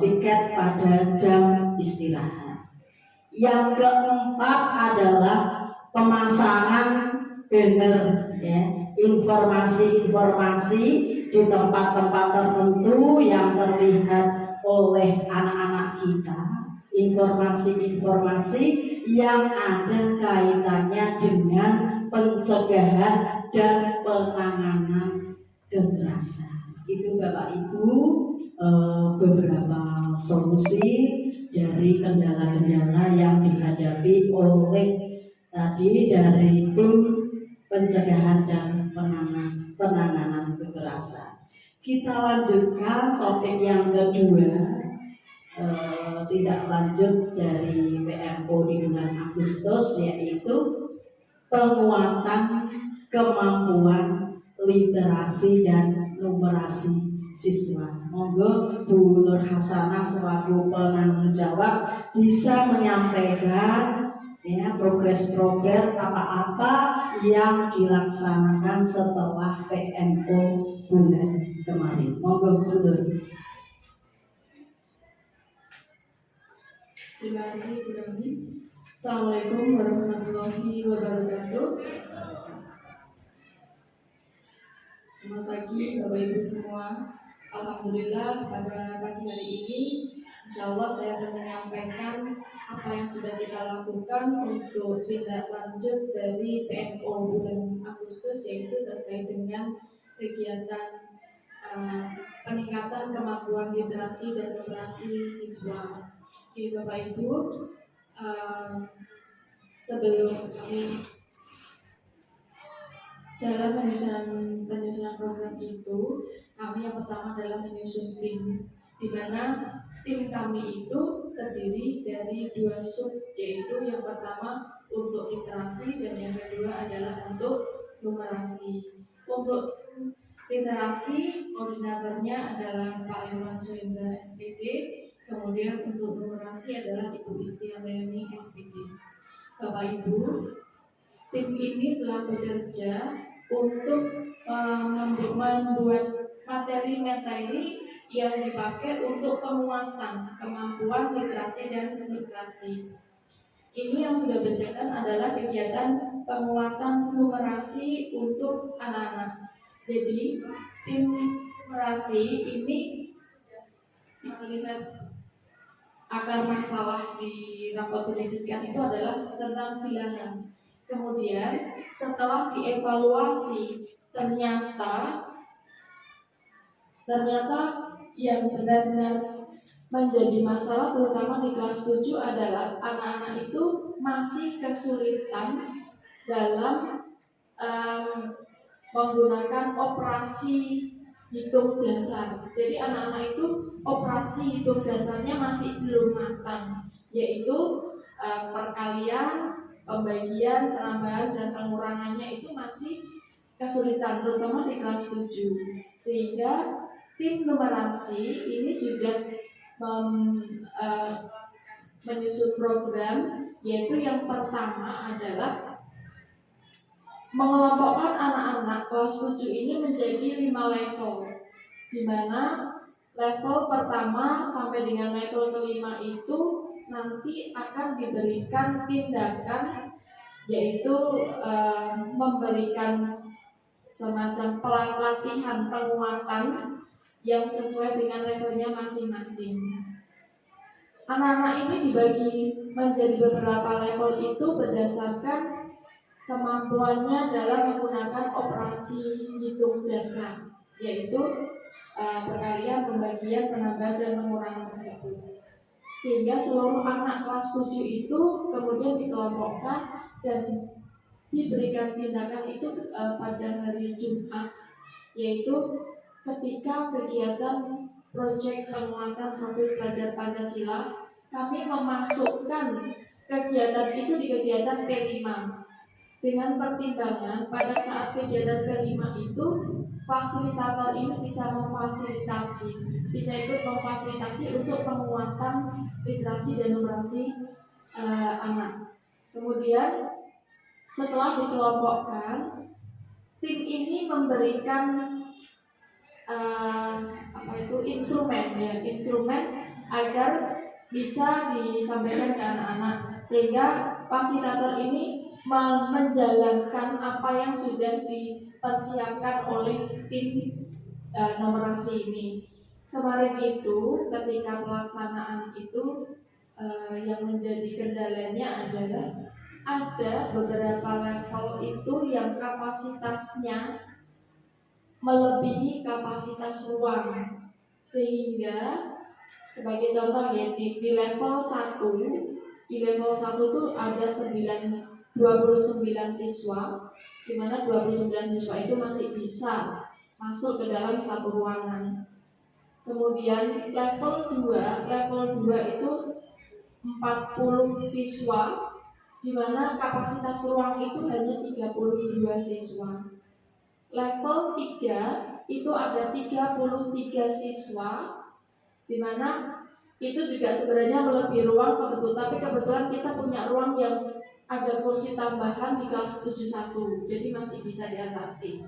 piket pada jam istirahat. Yang keempat adalah pemasangan banner ya, informasi-informasi di tempat-tempat tertentu yang terlihat oleh anak-anak kita, informasi-informasi yang ada kaitannya dengan pencegahan dan penanganan kekerasan. Itu Bapak Ibu beberapa solusi dari kendala-kendala yang dihadapi oleh tadi dari tim pencegahan dan penanganan kekerasan. Kita lanjutkan topik yang kedua. Tidak lanjut dari PMO di bulan Agustus, yaitu penguatan kemampuan literasi dan numerasi siswa. Monggo Bu Nur Hasanah selaku penanggung jawab bisa menyampaikan ya progres-progres apa-apa yang dilaksanakan setelah PMO bulan kemarin. Monggo Bu Nur. Terima kasih Bu Rami. Assalamualaikum warahmatullahi wabarakatuh. Selamat pagi Bapak Ibu semua. Alhamdulillah pada pagi hari ini insya Allah saya akan menyampaikan apa yang sudah kita lakukan untuk tindak lanjut dari PMO bulan Agustus, yaitu terkait dengan kegiatan peningkatan kemampuan literasi dan numerasi siswa. Oke, Bapak Ibu, sebelum kami dalam penyusunan program itu, kami yang pertama adalah menyusun tim, di mana tim kami itu terdiri dari 2 sub, yaitu yang pertama untuk literasi dan yang kedua adalah untuk numerasi. Untuk literasi, koordinatornya adalah Pak Herman Sohendra SPD. Kemudian untuk numerasi adalah Ibu Istiamayani SPD. Bapak Ibu, tim ini telah bekerja untuk membuat materi-materi yang dipakai untuk penguatan kemampuan literasi dan numerasi. Ini yang sudah berjalan adalah kegiatan penguatan numerasi untuk anak-anak. Jadi tim numerasi ini melihat akar masalah di rapor pendidikan itu adalah tentang bilangan. Kemudian setelah dievaluasi ternyata yang benar-benar menjadi masalah terutama di kelas 7 adalah anak-anak itu masih kesulitan dalam menggunakan operasi hitung dasar. Jadi anak-anak itu operasi hitung dasarnya masih belum matang, yaitu perkalian, pembagian, penambahan, dan pengurangannya itu masih kesulitan terutama di kelas 7. Sehingga tim numerasi ini sudah menyusun program, yaitu yang pertama adalah mengelompokkan anak-anak kelas 7 ini menjadi 5 level, di mana level pertama sampai dengan level kelima itu nanti akan diberikan tindakan, yaitu memberikan semacam pelatihan penguatan yang sesuai dengan levelnya masing-masing. Anak-anak ini dibagi menjadi beberapa level itu berdasarkan kemampuannya dalam menggunakan operasi hitung dasar, yaitu perkalian, pembagian, penambahan, dan pengurangan tersebut. Sehingga seluruh anak kelas 7 itu kemudian dikelompokkan dan diberikan tindakan itu pada hari Jumat, yaitu ketika kegiatan proyek penguatan profil pelajar Pancasila, kami memasukkan kegiatan itu di kegiatan P5 dengan pertimbangan pada saat kegiatan P5 itu fasilitator ini bisa ikut memfasilitasi untuk penguatan literasi dan numerasi anak. Kemudian setelah dikelompokkan, tim ini memberikan instrumen agar bisa disampaikan ke anak-anak, sehingga fasilitator ini menjalankan apa yang sudah dipersiapkan oleh tim numerasi ini. Kemarin itu ketika pelaksanaan itu yang menjadi kendalanya adalah ada beberapa level itu yang kapasitasnya melebihi kapasitas ruang, sehingga sebagai contoh ya di level 1 itu ada 29 siswa, di mana 29 siswa itu masih bisa masuk ke dalam satu ruangan. Kemudian level 2 itu 40 siswa, di mana kapasitas ruang itu hanya 32 siswa. Level 3 itu ada 33 siswa, di mana itu juga sebenarnya melebihi ruang tapi kebetulan kita punya ruang yang ada kursi tambahan di kelas 71, jadi masih bisa diatasi.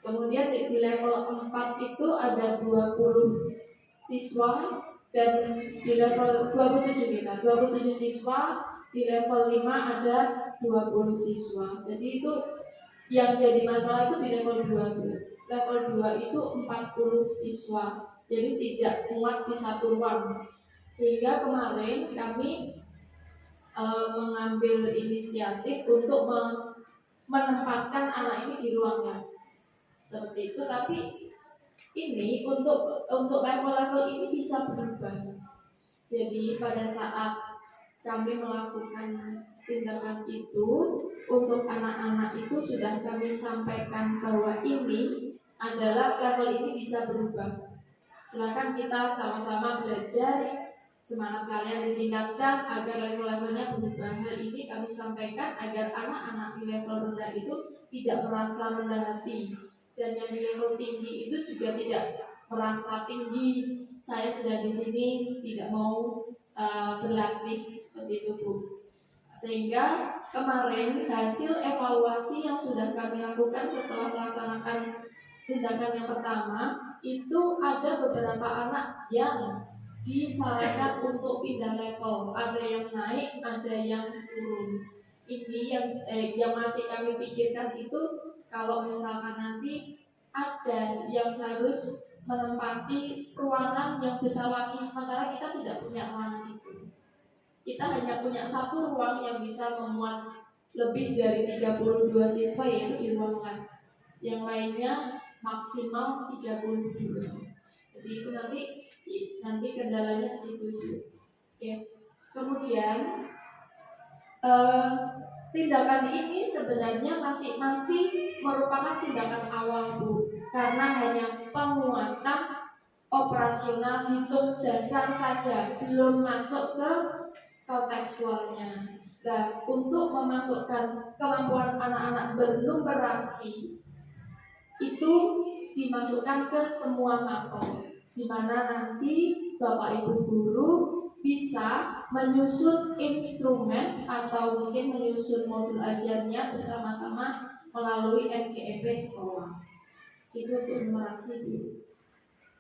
Kemudian di level 4 itu ada 20 siswa, dan di level 27 siswa, di level 5 ada 20 siswa. Jadi itu yang jadi masalah itu di level 2. Level 2 itu 40 siswa, jadi tidak muat di satu ruang. Sehingga kemarin kami mengambil inisiatif untuk menempatkan anak ini di ruangan seperti itu. Tapi ini untuk level-level ini bisa berubah. Jadi pada saat kami melakukan tindakan itu untuk anak-anak itu sudah kami sampaikan bahwa ini adalah level ini bisa berubah. Silakan kita sama-sama belajar, semangat kalian ditingkatkan agar level-levelnya berubah. Hal ini kami sampaikan agar anak-anak di level rendah itu tidak merasa rendah hati, dan yang di level tinggi itu juga tidak merasa tinggi. Saya sudah di sini tidak mau berlatih, seperti itu Bu. Sehingga kemarin hasil evaluasi yang sudah kami lakukan setelah melaksanakan tindakan yang pertama, itu ada beberapa anak yang disarankan untuk pindah level, ada yang naik, ada yang turun. Ini yang masih kami pikirkan itu kalau misalkan nanti ada yang harus menempati ruangan yang besar lagi, sementara kita tidak punya ruangan itu. Kita hanya punya satu ruang yang bisa memuat lebih dari 32 siswa, yaitu di ruang lab. Yang lainnya maksimal 32. Jadi itu nanti kendalanya di situ. Oke. Kemudian tindakan ini sebenarnya masih merupakan tindakan awal, Bu, karena hanya penguatan operasional hitung dasar saja, belum masuk ke kontekstualnya. Nah, untuk memasukkan kemampuan anak-anak bernumerasi itu dimasukkan ke semua mapel, di mana nanti Bapak Ibu guru bisa menyusun instrumen atau mungkin menyusun modul ajarnya bersama-sama melalui MGEP sekolah. Itu untuk numerasi dulu.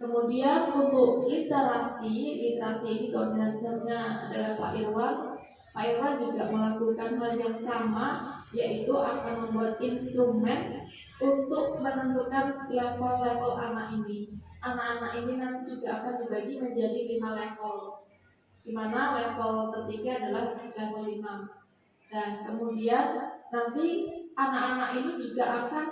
Kemudian untuk literasi ini koordinatornya adalah Pak Irwan. Pak Irwan juga melakukan hal yang sama, yaitu akan membuat instrumen untuk menentukan level-level anak ini. Anak-anak ini nanti juga akan dibagi menjadi 5 level, di mana level tertiga adalah level 5. Dan kemudian nanti anak-anak ini juga akan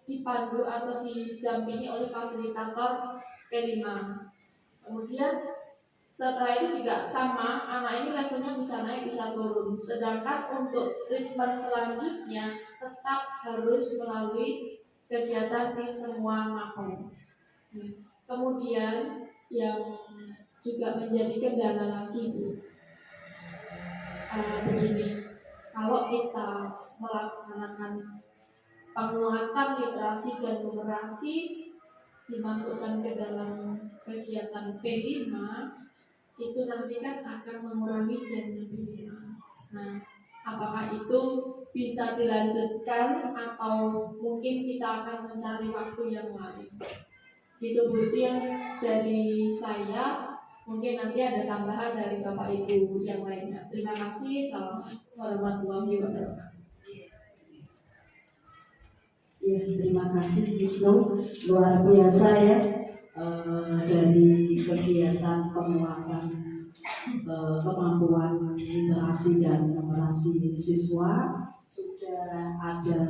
dipandu atau didampingi oleh fasilitator P5. Kemudian setelah itu juga sama, anak ini levelnya bisa naik bisa turun. Sedangkan untuk treatment selanjutnya tetap harus melalui kegiatan di semua mapel. Kemudian yang juga menjadi kendala lagi, Bu, begini, kalau kita melaksanakan penguatan literasi dan numerasi dimasukkan ke dalam kegiatan P5, itu nanti kan akan mengurangi jam-jam P5. Nah, apakah itu bisa dilanjutkan atau mungkin kita akan mencari waktu yang lain? Gitu, Bu, itu yang dari saya. Mungkin nanti ada tambahan dari Bapak Ibu yang lainnya. Terima kasih. Assalamualaikum warahmatullahi wabarakatuh. Ya, terima kasih Wisnu, luar biasa ya, dari kegiatan penguatan kemampuan literasi dan numerasi siswa sudah ada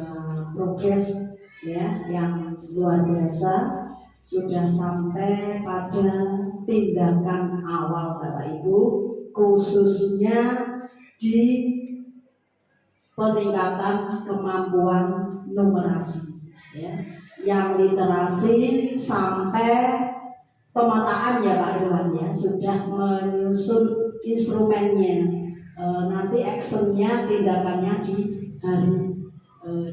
progres ya yang luar biasa, sudah sampai pada tindakan awal Bapak Ibu, khususnya di peningkatan kemampuan numerasi ya, yang literasi sampai pemetaan ya Pak Irwan ya, sudah menyusun instrumennya. Nanti actionnya, tindakannya di hari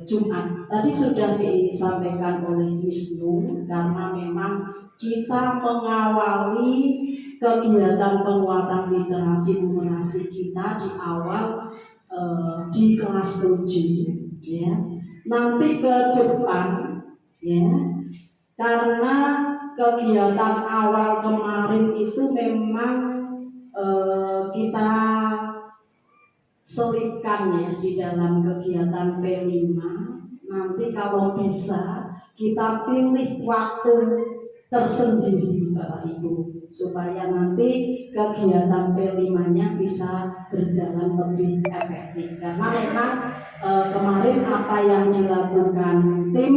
Jumat. Tadi sudah disampaikan oleh Wisnu, karena memang kita mengawali kegiatan penguatan literasi numerasi kita di awal di kelas 7 ya. Nanti ke depan ya, karena kegiatan awal kemarin itu memang kita selipkan ya di dalam kegiatan P5. Nanti kalau bisa kita pilih waktu tersendiri Bapak Ibu, supaya nanti kegiatan P5-nya bisa berjalan lebih efektif. Karena memang kemarin apa yang dilakukan tim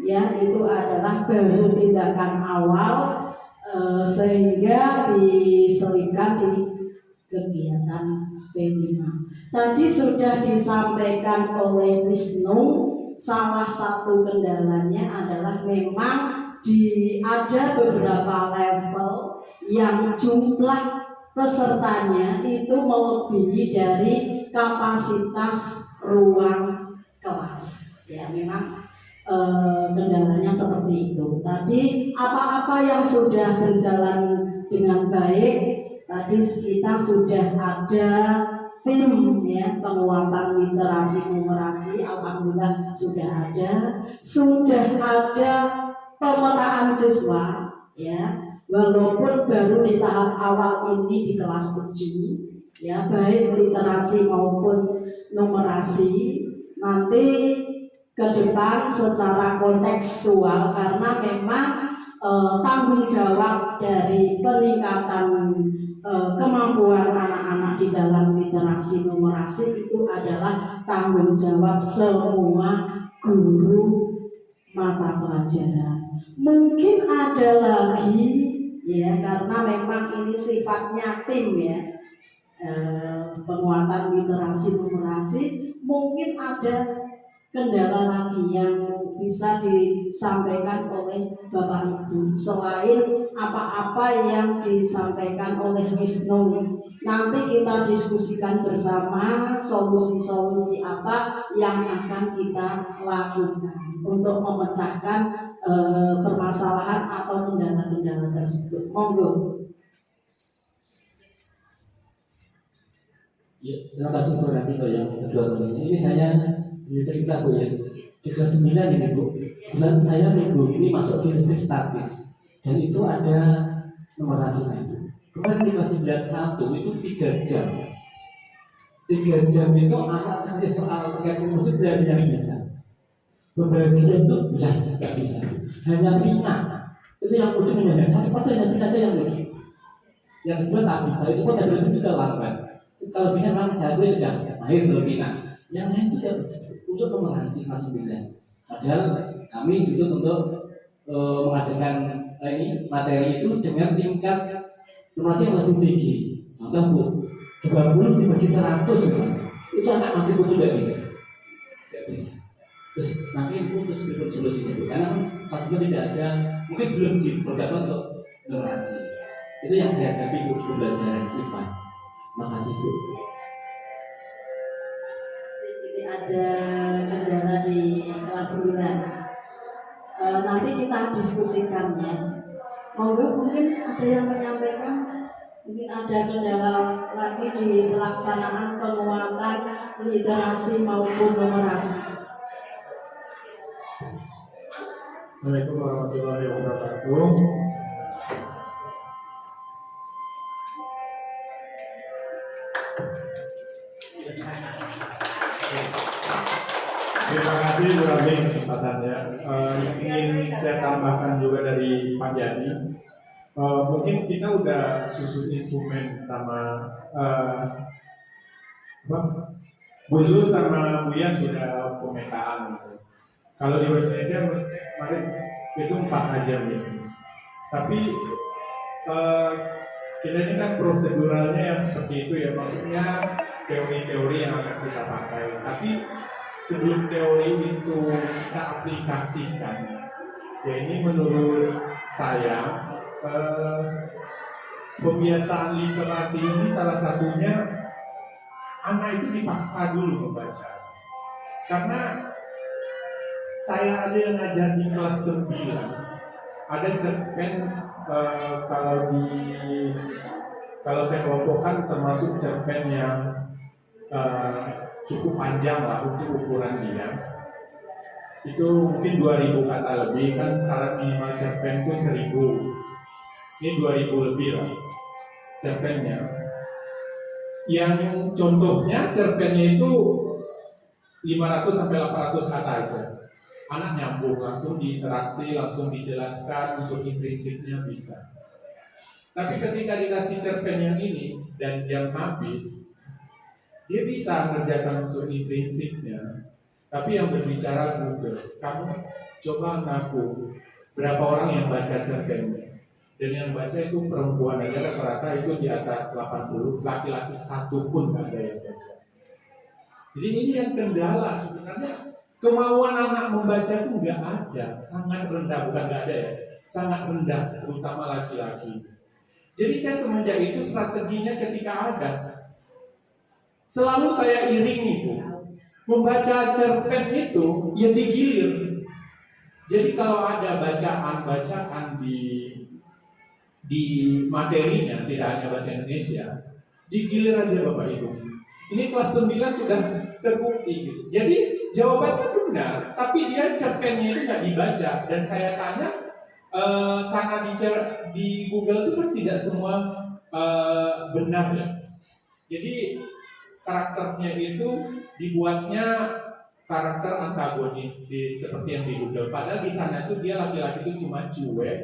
ya itu adalah baru tindakan awal, sehingga diselipkan di kegiatan P5. Tadi sudah disampaikan oleh Wisnu, salah satu kendalanya adalah memang ada beberapa level yang jumlah pesertanya itu melebihi dari kapasitas ruang kelas. Ya, memang kendalanya seperti itu. Tadi apa-apa yang sudah berjalan dengan baik, tadi kita sudah ada tim ya penguatan literasi numerasi, alhamdulillah sudah ada pemetaan siswa ya, walaupun baru di tahap awal ini di kelas 7 ya, baik literasi maupun numerasi. Nanti ke depan secara kontekstual, karena memang tanggung jawab dari peningkatan kemampuan anak-anak di dalam literasi numerasi itu adalah tanggung jawab semua guru mata pelajaran. Mungkin ada lagi ya, karena memang ini sifatnya tim ya, penguatan literasi numerasi, mungkin ada kendala lagi yang bisa disampaikan oleh Bapak Ibu selain apa-apa yang disampaikan oleh Wisnu. Nanti kita diskusikan bersama solusi-solusi apa yang akan kita lakukan untuk memecahkan permasalahan atau kendala-kendala tersebut. Monggo. Ya, terima kasih Bu Rani yang kedua kalinya. Ini saya cerita Bu ya. Di kelas 9 ini Bu, dan saya minggu ini masuk di listrik statis, dan itu ada numerasinya itu. Kemarin di kelas 9 itu 3 jam. 3 jam itu anak saya soal terkait musik dari yang bisa. Pembagian itu belas tidak bisa. Hanya Vina itu yang udah hanya satu pasal, hanya Vina aja yang udah. Yang kedua tak bisa, itu pun tadi juga lambat. Kalau Vina memang saya sudah mahir kalau Vina. Yang lain tidak untuk numerasi kelas 9. Padahal kami dituntut untuk mengajarkan ini materi itu dengan tingkat numerasi yang lebih tinggi. Contoh Bu, 20 dibagi 100 itu anak nanti betul tidak bisa. Tidak bisa. Terus nanti Bu terus bikin solusinya Bu, karena pas itu tidak ada, mungkin belum diprogram untuk numerasi. Itu yang saya hadapi Bu di pembelajaran IPA. Makasih Bu. Ini ada kendala di kelas 9. Nanti kita diskusikannya. Monggo, mungkin ada yang menyampaikan, mungkin ada kendala lagi di pelaksanaan penguatan literasi maupun numerasi. Assalamualaikum warahmatullahi wabarakatuh. Terima kasih Bu Rami kesempatannya. Ingin saya tambahkan juga dari Pak Yani. Mungkin kita udah susun instrumen sama Bu Zul sama Buya sudah pemetaan. Kalau di bahasa Indonesia kemarin itu 4 aja biasanya. Tapi kita ini kan proseduralnya yang seperti itu ya, maksudnya teori-teori yang akan kita pakai. Tapi sebelum teori itu kita aplikasikan, ya ini menurut saya pembiasaan literasi ini salah satunya anak itu dipaksa dulu membaca. Karena saya ada yang ngajar di kelas 9, ada cerpen kalau saya kelompokkan termasuk cerpen yang cukup panjang lah untuk ukuran dia. Itu mungkin 2000 kata lebih, kan syarat minimal cerpen itu 1000. Ini 2000 lebih lah cerpennya. Yang contohnya cerpennya itu 500 sampai 800 kata aja. Anak nyambung, langsung diinteraksi, langsung dijelaskan unsur intrinsiknya bisa. Tapi ketika dikasih cerpen yang ini dan jam habis, dia bisa mengerjakan unsur intrinsiknya. Tapi yang berbicara Google, kamu coba ngaku berapa orang yang baca cerpennya. Dan yang baca itu perempuan aja, rata-rata itu di atas 80, laki-laki satu pun nggak ada yang baca. Jadi ini yang kendala sebenarnya. Kemauan anak membaca itu nggak ada, sangat rendah, bukan nggak ada ya, sangat rendah, terutama laki-laki. Jadi saya semenjak itu strateginya ketika ada, selalu saya iringi Bu, membaca cerpen itu ya digilir. Jadi kalau ada bacaan di materinya, tidak hanya bahasa Indonesia, digilir aja Bapak Ibu. Ini kelas 9 sudah terbukti gitu. Jadi jawabannya benar, tapi dia cerpennya itu nggak dibaca. Dan saya tanya, karena di Google itu kan tidak semua benar ya. Jadi karakternya itu dibuatnya karakter antagonis seperti yang di Google. Padahal di sana itu dia laki-laki itu cuma cuek,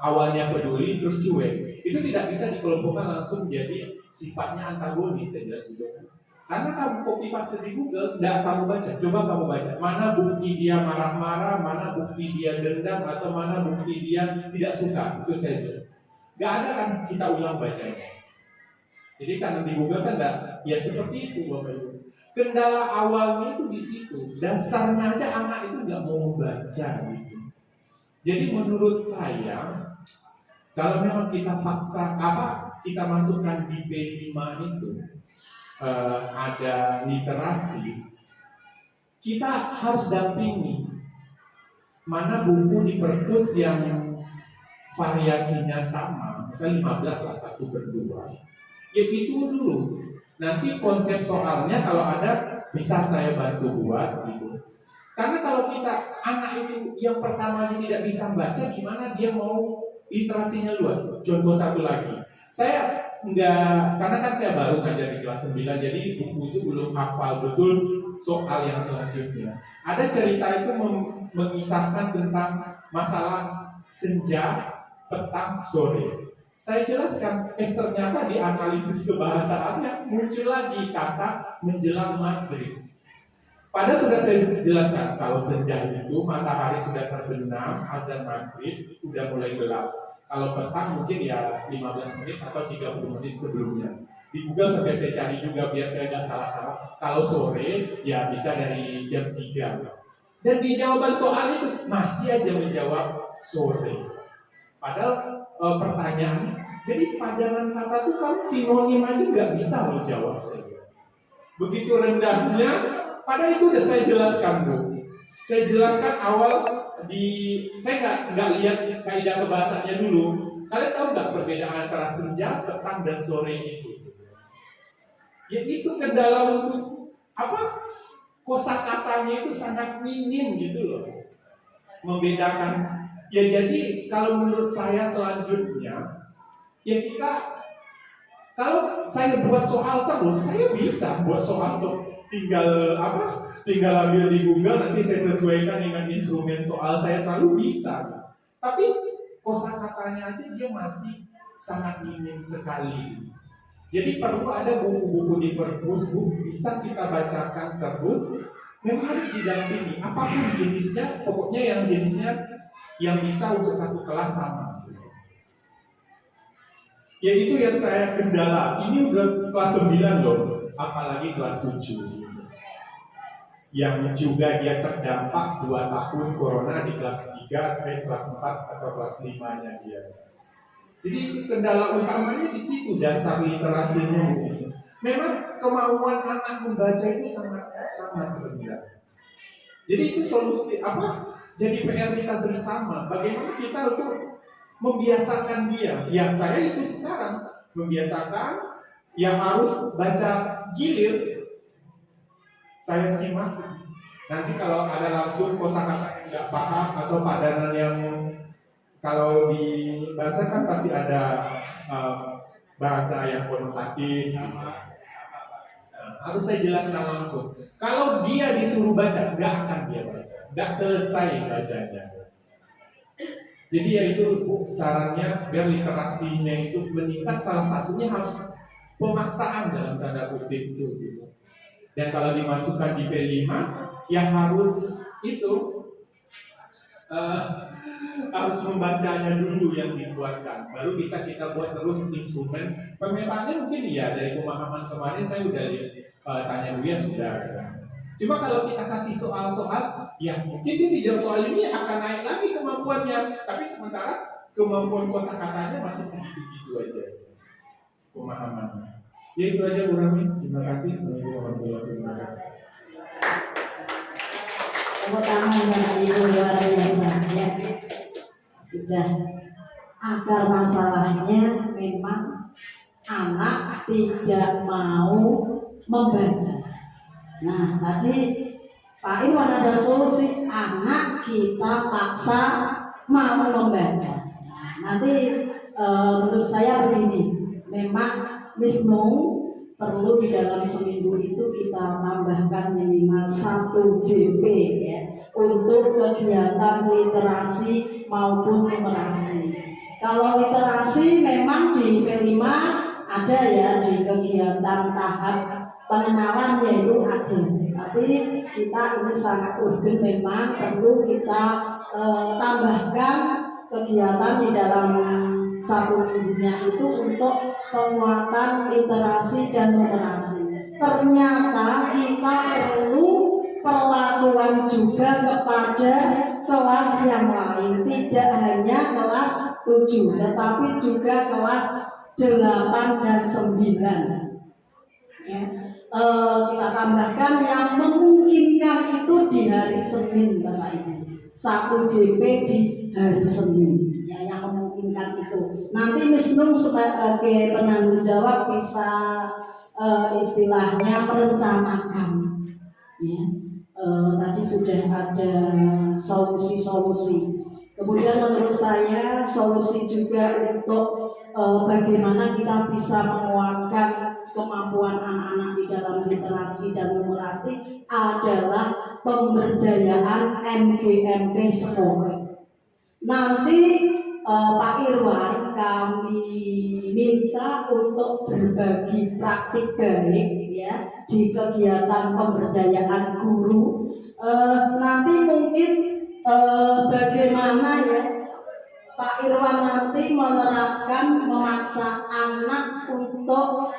awalnya peduli terus cuek. Itu tidak bisa dikelompokkan langsung jadi sifatnya antagonis saja gitu. Karena kamu copy paste di Google, tidak kamu baca. Coba kamu baca, mana bukti dia marah-marah, mana bukti dia dendam, atau mana bukti dia tidak suka. Itu saja. Gak ada kan kita ulang bacanya. Jadi karena di Google kan ya seperti itu Bapak Ibu. Kendala awalnya itu di situ. Dasarnya aja anak itu nggak mau membaca gitu. Jadi menurut saya, kalau memang kita paksa kita masukkan di P5 itu ada literasi, kita harus dampingi mana buku di perpus yang variasinya sama, misalnya 15 lah 1/2. Ya itu dulu. Nanti konsep soalnya kalau ada bisa saya bantu buat gitu. Karena kalau kita anak itu yang pertama aja tidak bisa baca, gimana dia mau literasinya luas? Contoh satu lagi, saya karena kan saya baru ngajar di kelas 9, jadi buku itu belum hafal betul soal yang selanjutnya. Ada cerita itu mengisahkan tentang masalah senja, petang, sore. Saya jelaskan, ternyata di analisis kebahasaannya muncul lagi kata menjelang maghrib. Padahal sudah saya jelaskan, kalau senja itu matahari sudah terbenam, azan maghrib, udah mulai gelap. Kalau petang mungkin ya 15 menit atau 30 menit sebelumnya. Di Google sampai saya cari juga biar saya nggak salah-salah. Kalau sore ya bisa dari jam 3. Dan di jawaban soal itu masih aja menjawab sore. Padahal pertanyaannya, jadi padanan kata tuh kamu sinonim aja nggak bisa lo jawab saya. Begitu rendahnya, padahal itu udah saya jelaskan Bu. Saya jelaskan awal saya nggak lihat kaidah kebahasaannya dulu. Kalian tahu nggak perbedaan antara senja, petang dan sore itu? Ya itu kendala untuk kosakatanya itu sangat minim gitu loh, membedakan. Ya jadi kalau menurut saya selanjutnya, ya kita kalau saya buat soal terus, saya bisa buat soal tuh. Tinggal ambil di Google, nanti saya sesuaikan dengan instrumen soal, saya selalu bisa. Tapi kosakatanya aja dia masih sangat minim sekali. Jadi perlu ada buku-buku di perpus, bisa kita bacakan terus. Memang harus didampingi, apapun jenisnya, pokoknya yang jenisnya yang bisa untuk satu kelas sama. Ya itu yang saya kendala. Ini udah kelas 9 loh, apalagi kelas 7. Yang juga dia terdampak 2 tahun corona di kelas 3, kelas 4 atau kelas 5-nya dia. Jadi kendala utamanya di situ, dasar literasinya. Memang kemauan anak membaca itu sangat rendah. Jadi itu solusi jadi PR kita bersama. Bagaimana kita untuk membiasakan dia. Ya saya itu sekarang membiasakan yang harus baca gilir. Saya simak. Nanti kalau ada langsung kosakata yang nggak paham atau padanan yang kalau di bahasa kan pasti ada bahasa yang konotatif. Harus saya jelaskan langsung. Kalau dia disuruh baca, nggak akan dia baca, nggak selesai bacanya. Jadi ya itu sarannya biar literasinya itu meningkat. Salah satunya harus pemaksaan dalam tanda kutip itu. Gitu. Dan kalau dimasukkan di P5, yang harus harus membacanya dulu yang dibuatkan. Baru bisa kita buat terus instrumen. Pemetaannya mungkin ya dari pemahaman kemarin saya udah tanya Buya sudah. Cuma kalau kita kasih soal-soal, ya mungkin dia dijawab soal ini akan naik lagi kemampuannya. Tapi sementara kemampuan kosakatanya masih segitu-gitu aja pemahamannya. Ya itu aja Bu Rami. Terima kasih. Assalamualaikum warahmatullahi wabarakatuh. Tepuk tangan Bapak Ibu luar biasa ya. Sudah akar masalahnya memang anak tidak mau membaca. Nah, tadi Pak Irwan ada solusi, anak kita paksa mau membaca. Nanti menurut saya begini, memang Miss Nung perlu di dalam seminggu itu kita tambahkan minimal 1 JP ya, untuk kegiatan literasi maupun numerasi. Kalau literasi memang di P5 ada ya, di kegiatan tahap pengenalan yaitu ada. Tapi kita ini sangat urgen, memang perlu kita tambahkan kegiatan di dalam 1 minggunya itu untuk penguatan literasi dan numerasi. Ternyata kita perlu perlakuan juga kepada kelas yang lain, tidak hanya kelas 7 tetapi juga kelas 8 dan 9 ya. Kita tambahkan yang memungkinkan itu di hari Senin Bapak Ibu, 1 JP di hari Senin ya, yang memungkinkan itu. Nanti Miss Nung sebagai penanggung jawab bisa istilahnya merencanakan ya. Tadi sudah ada solusi-solusi. Kemudian menurut saya solusi juga untuk bagaimana kita bisa menguatkan kemampuan anak-anak di dalam literasi dan numerasi adalah pemberdayaan MGMP sekolah. Nanti Pak Irwan kami minta untuk berbagi praktik baik ya di kegiatan pemberdayaan guru. Nanti mungkin bagaimana ya Pak Irwan nanti menerapkan memaksa anak untuk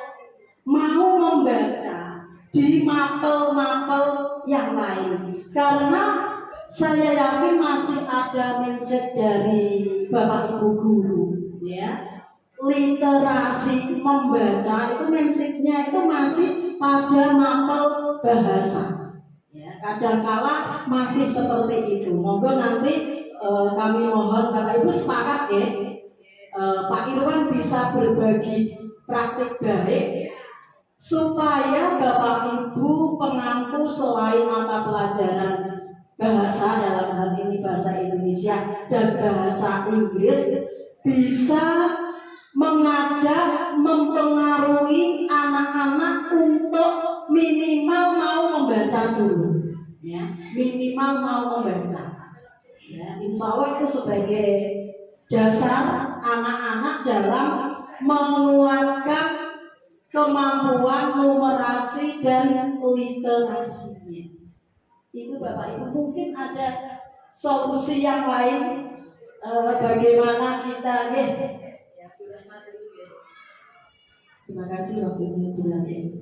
mau membaca di mapel-mapel yang lain, karena saya yakin masih ada mindset dari Bapak Ibu guru ya, literasi membaca itu mindsetnya itu masih pada mapel bahasa ya, kadangkala masih seperti itu. Monggo nanti kami mohon Bapak Ibu sepakat ya, Pak Irwan bisa berbagi praktik baik supaya Bapak Ibu pengampu selain mata pelajaran bahasa, dalam hal ini bahasa Indonesia dan bahasa Inggris, bisa mengajak, mempengaruhi anak-anak untuk minimal mau membaca dulu ya, minimal mau membaca ya. Insya Allah itu sebagai dasar anak-anak dalam menguatkan kemampuan numerasi dan literasinya. Itu Bapak Ibu, mungkin ada solusi yang lain bagaimana kita ya. Terima kasih waktunya Bu Lami.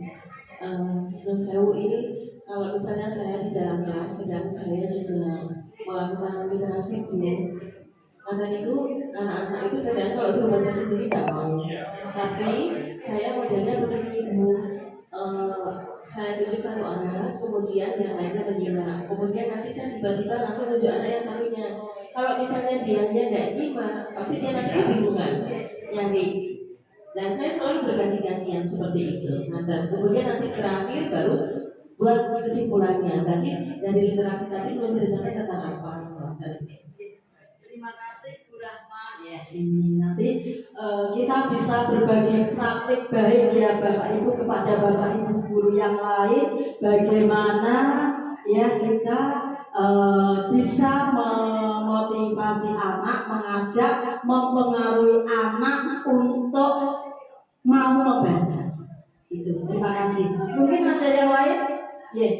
Menurut saya ini kalau misalnya saya di dalam kelas sedang saya juga melakukan literasi dulu. Karena itu anak-anak itu kadang kalau suruh baca sendiri tidak mau. Tapi saya modelnya begini Bu. Saya tunjuk satu anak, kemudian yang lainnya menyimak. Kemudian nanti saya tiba-tiba langsung tunjuk anak yang satunya. Kalau misalnya dianya nggak nyimak, pasti dia nanti kebingungan nyari. Dan saya selalu berganti-gantian seperti itu. Nah, dan kemudian nanti terakhir baru buat kesimpulannya. Nanti dari literasi tadi menceritakan tentang apa? Terima kasih Bu Rahma ya. Ini nanti kita bisa berbagi praktik baik ya Bapak Ibu kepada Bapak Ibu guru yang lain, bagaimana ya kita bisa memotivasi anak, mengajak, mempengaruhi anak untuk mau membaca. Itu. Terima kasih. Mungkin ada yang lain? Ya.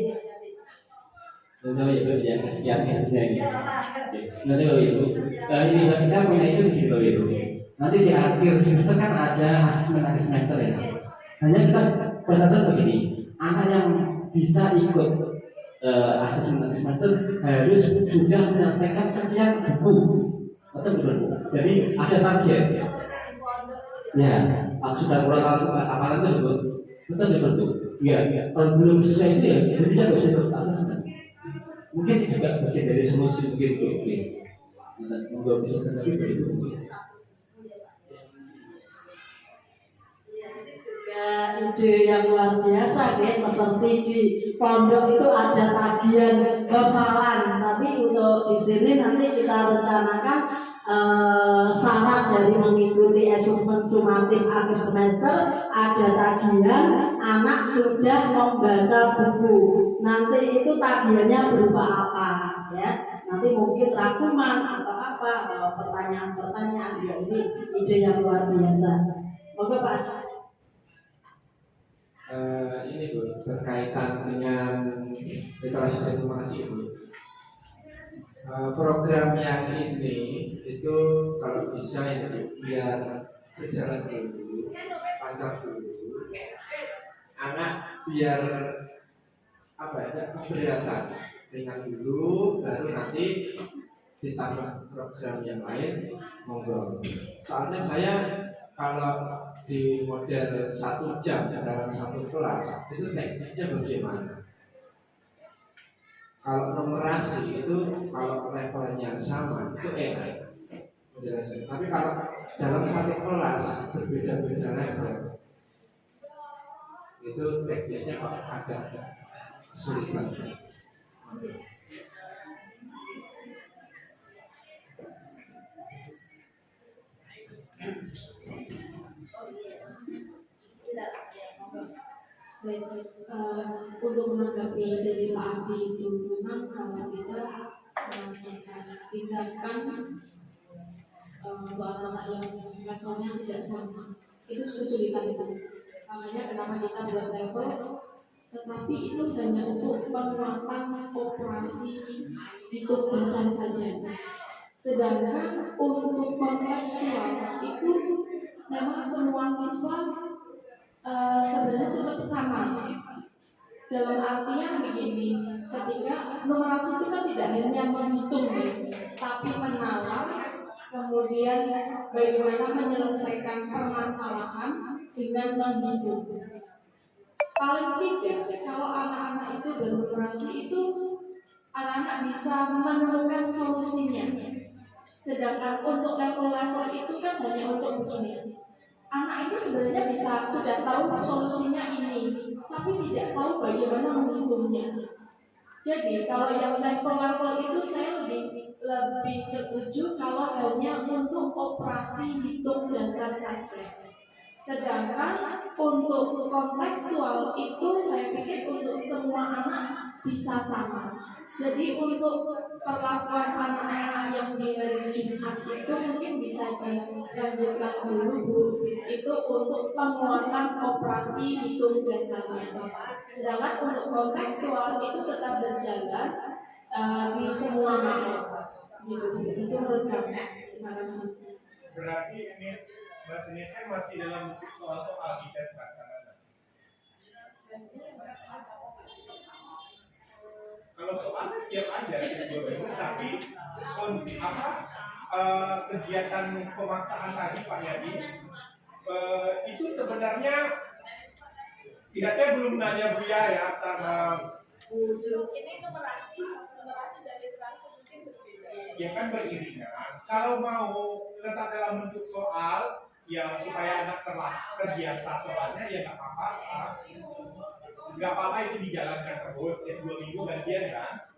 Mencoba Ibu ya, sekian-sekiannya ini. Mencoba Ibu. Ini bagi saya punya itu begini loh Ibu. Nanti di akhir semester kan ada asesmen akhir semester ya. Hanya kita benar-benar begini, anak yang bisa ikut asesmen akhir semester harus sudah menyelesaikan sekian buku. Betul betul. Jadi ada target. Ya, sudah berapa apa itu betul. Betul betul. Ya, kalau belum sesuai itu ya, berarti tidak bisa ikut asesmen. Mungkin juga bagian dari solusi mungkin itu. Mungkin bisa terjadi begitu. Ya, ide yang luar biasa ya, seperti di pondok itu ada tagihan hafalan, tapi untuk di sini nanti kita rencanakan syarat dari mengikuti asesmen sumatif akhir semester ada tagihan anak sudah membaca buku. Nanti itu tagihannya berupa apa ya? Nanti mungkin rangkuman atau apa atau pertanyaan-pertanyaan. Ya, ini ide yang luar biasa. Moga Pak. Ini Bu, berkaitan dengan literasi dan informasi Bu. Program yang ini itu kalau bisa ini biar berjalan dulu, lancar dulu, anak biar apa ya, keberatan ringan dulu, baru nanti ditambah program yang lain, monggo. Soalnya saya kalau di model 1 jam dalam satu kelas itu teknisnya bagaimana? Kalau numerasi itu kalau levelnya sama itu enak menjelaskan. Tapi kalau dalam satu kelas berbeda-beda level itu teknisnya kok agak kesulitan. Baik, untuk menanggapi dari Pak Adi itu memang kalau kita melakukan tindakan untuk anak-anak yang levelnya tidak sama itu kesulitan itu. Makanya kenapa kita buat level, tetapi itu hanya untuk penguatan operasi hitung dasar saja. Sedangkan untuk kontekstual itu memang semua siswa sebenarnya tetap sama. Dalam artian begini, ketika numerasi itu kan tidak hanya menghitung tapi menalar, kemudian bagaimana menyelesaikan permasalahan dengan menghitung. Paling tidak kalau anak-anak itu bernumerasi itu anak-anak bisa menemukan solusinya. Sedangkan untuk level-level itu kan hanya untuk begini. Anak itu sebenarnya sudah tahu solusinya ini, tapi tidak tahu bagaimana menghitungnya. Jadi kalau yang level-level itu saya lebih setuju kalau hanya untuk operasi hitung dasar saja. Sedangkan untuk kontekstual itu saya pikir untuk semua anak bisa sama. Jadi untuk perlakuan anak-anak yang di hari Jumat itu mungkin bisa dilanjutkan dulu Bu. Itu untuk penguatan operasi hitung dasarnya. Sedangkan untuk kontekstual itu tetap berjalan di semua anak. Gitu. Itu menurut kami. Terima kasih. Berarti ini bahasa Indonesia masih dalam soal-soal di tes kalau soalnya siap aja tapi kegiatan pemaksaan tadi Pak Yadi itu sebenarnya tidak, saya belum nanya Buya ya sama ini numerasi dan literasi mungkin berbeda ya kan beriringan. Kalau mau letak dalam bentuk soal yang supaya anak terbiasa soalnya ya nggak apa-apa itu dijalankan terus ya 2 minggu gantian kan,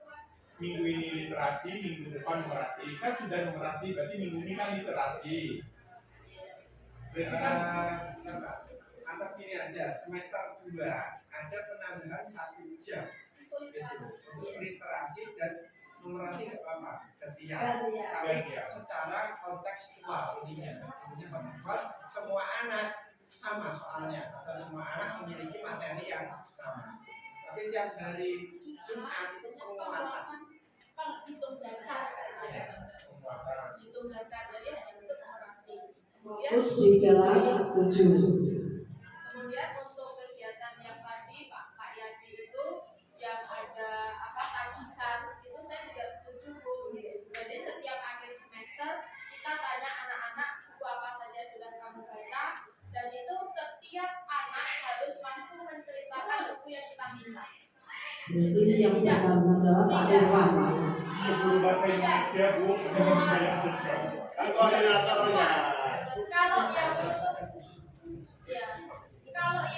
minggu ini literasi, minggu depan numerasi, kan sudah numerasi berarti minggu ini kan literasi. Anggap ini aja semester 2 ada penambahan 1 jam itu untuk literasi dan numerasi nggak apa-apa tapi secara kontekstual ininya semua anak sama soalnya atau semua anak memiliki materi yang sama tapi tiap hari Jumat itu penguatan hitung dasar saja, hitung dasar jadi hanya untuk numerasi. Terus di kelas 7. Kemudian untuk kegiatan yang tadi Pak Yadi itu yang ada tagihan itu saya juga setuju Bu. Jadi setiap akhir semester kita tanya anak-anak buku apa saja sudah kamu baca dan itu setiap anak harus mampu menceritakan buku yang kita minta. Berarti ini yang bertanggung jawab Pak Irwan. Guru bahasa Indonesia Bu, dengan saya Kalau yang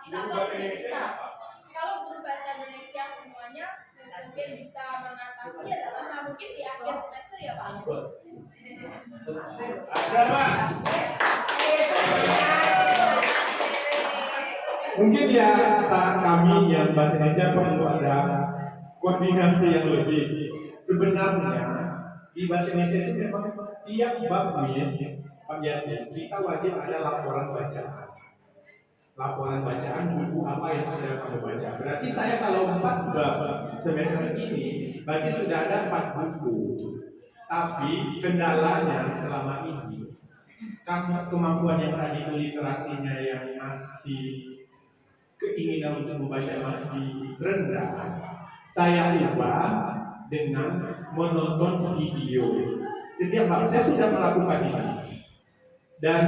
kita tahu sudah bisa. Kalau guru bahasa Indonesia semuanya mungkin bisa mengatasi ya, tapi mungkin di akhir semester ya Pak. Ada Pak. Mungkin ya saat kami yang bahasa Indonesia perlu ada koordinasi yang lebih. Sebenarnya di bahasa Indonesia itu memang tiap bab kita wajib ada laporan bacaan. Laporan bacaan buku apa yang sudah kamu baca. Berarti saya kalau 4 bab semester ini berarti sudah ada 4 buku. Tapi kendalanya selama ini karena kemampuan yang tadi itu literasinya yang masih keinginan untuk membaca masih rendah, saya ubah dengan menonton video. Setiap hari saya sudah melakukan ini dan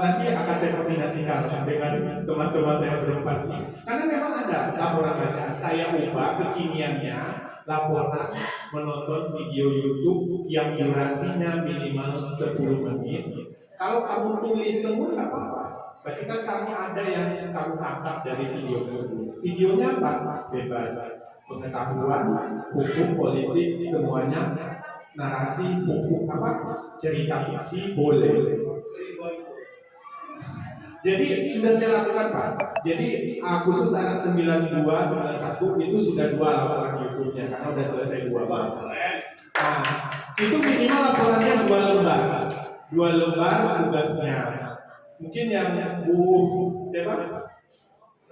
nanti akan saya koordinasikan dengan teman-teman saya berempat ini. Karena memang ada laporan bacaan, saya ubah kekiniannya laporan menonton video YouTube yang durasinya minimal 10 menit. Kalau kamu tulis semua nggak apa-apa. Berarti kan kamu ada yang kamu tangkap dari video tersebut. Videonya apa? Bebas. Pengetahuan, hukum, politik, semuanya. Narasi, hukum apa? Cerita fiksi, boleh. Jadi sudah saya lakukan Pak. Jadi khusus anak 92, 91 itu sudah 2 laporan YouTube-nya karena udah selesai 2 bab. Nah, itu minimal laporannya 2 lembar. 2 lembar tugasnya. Mungkin yang siapa?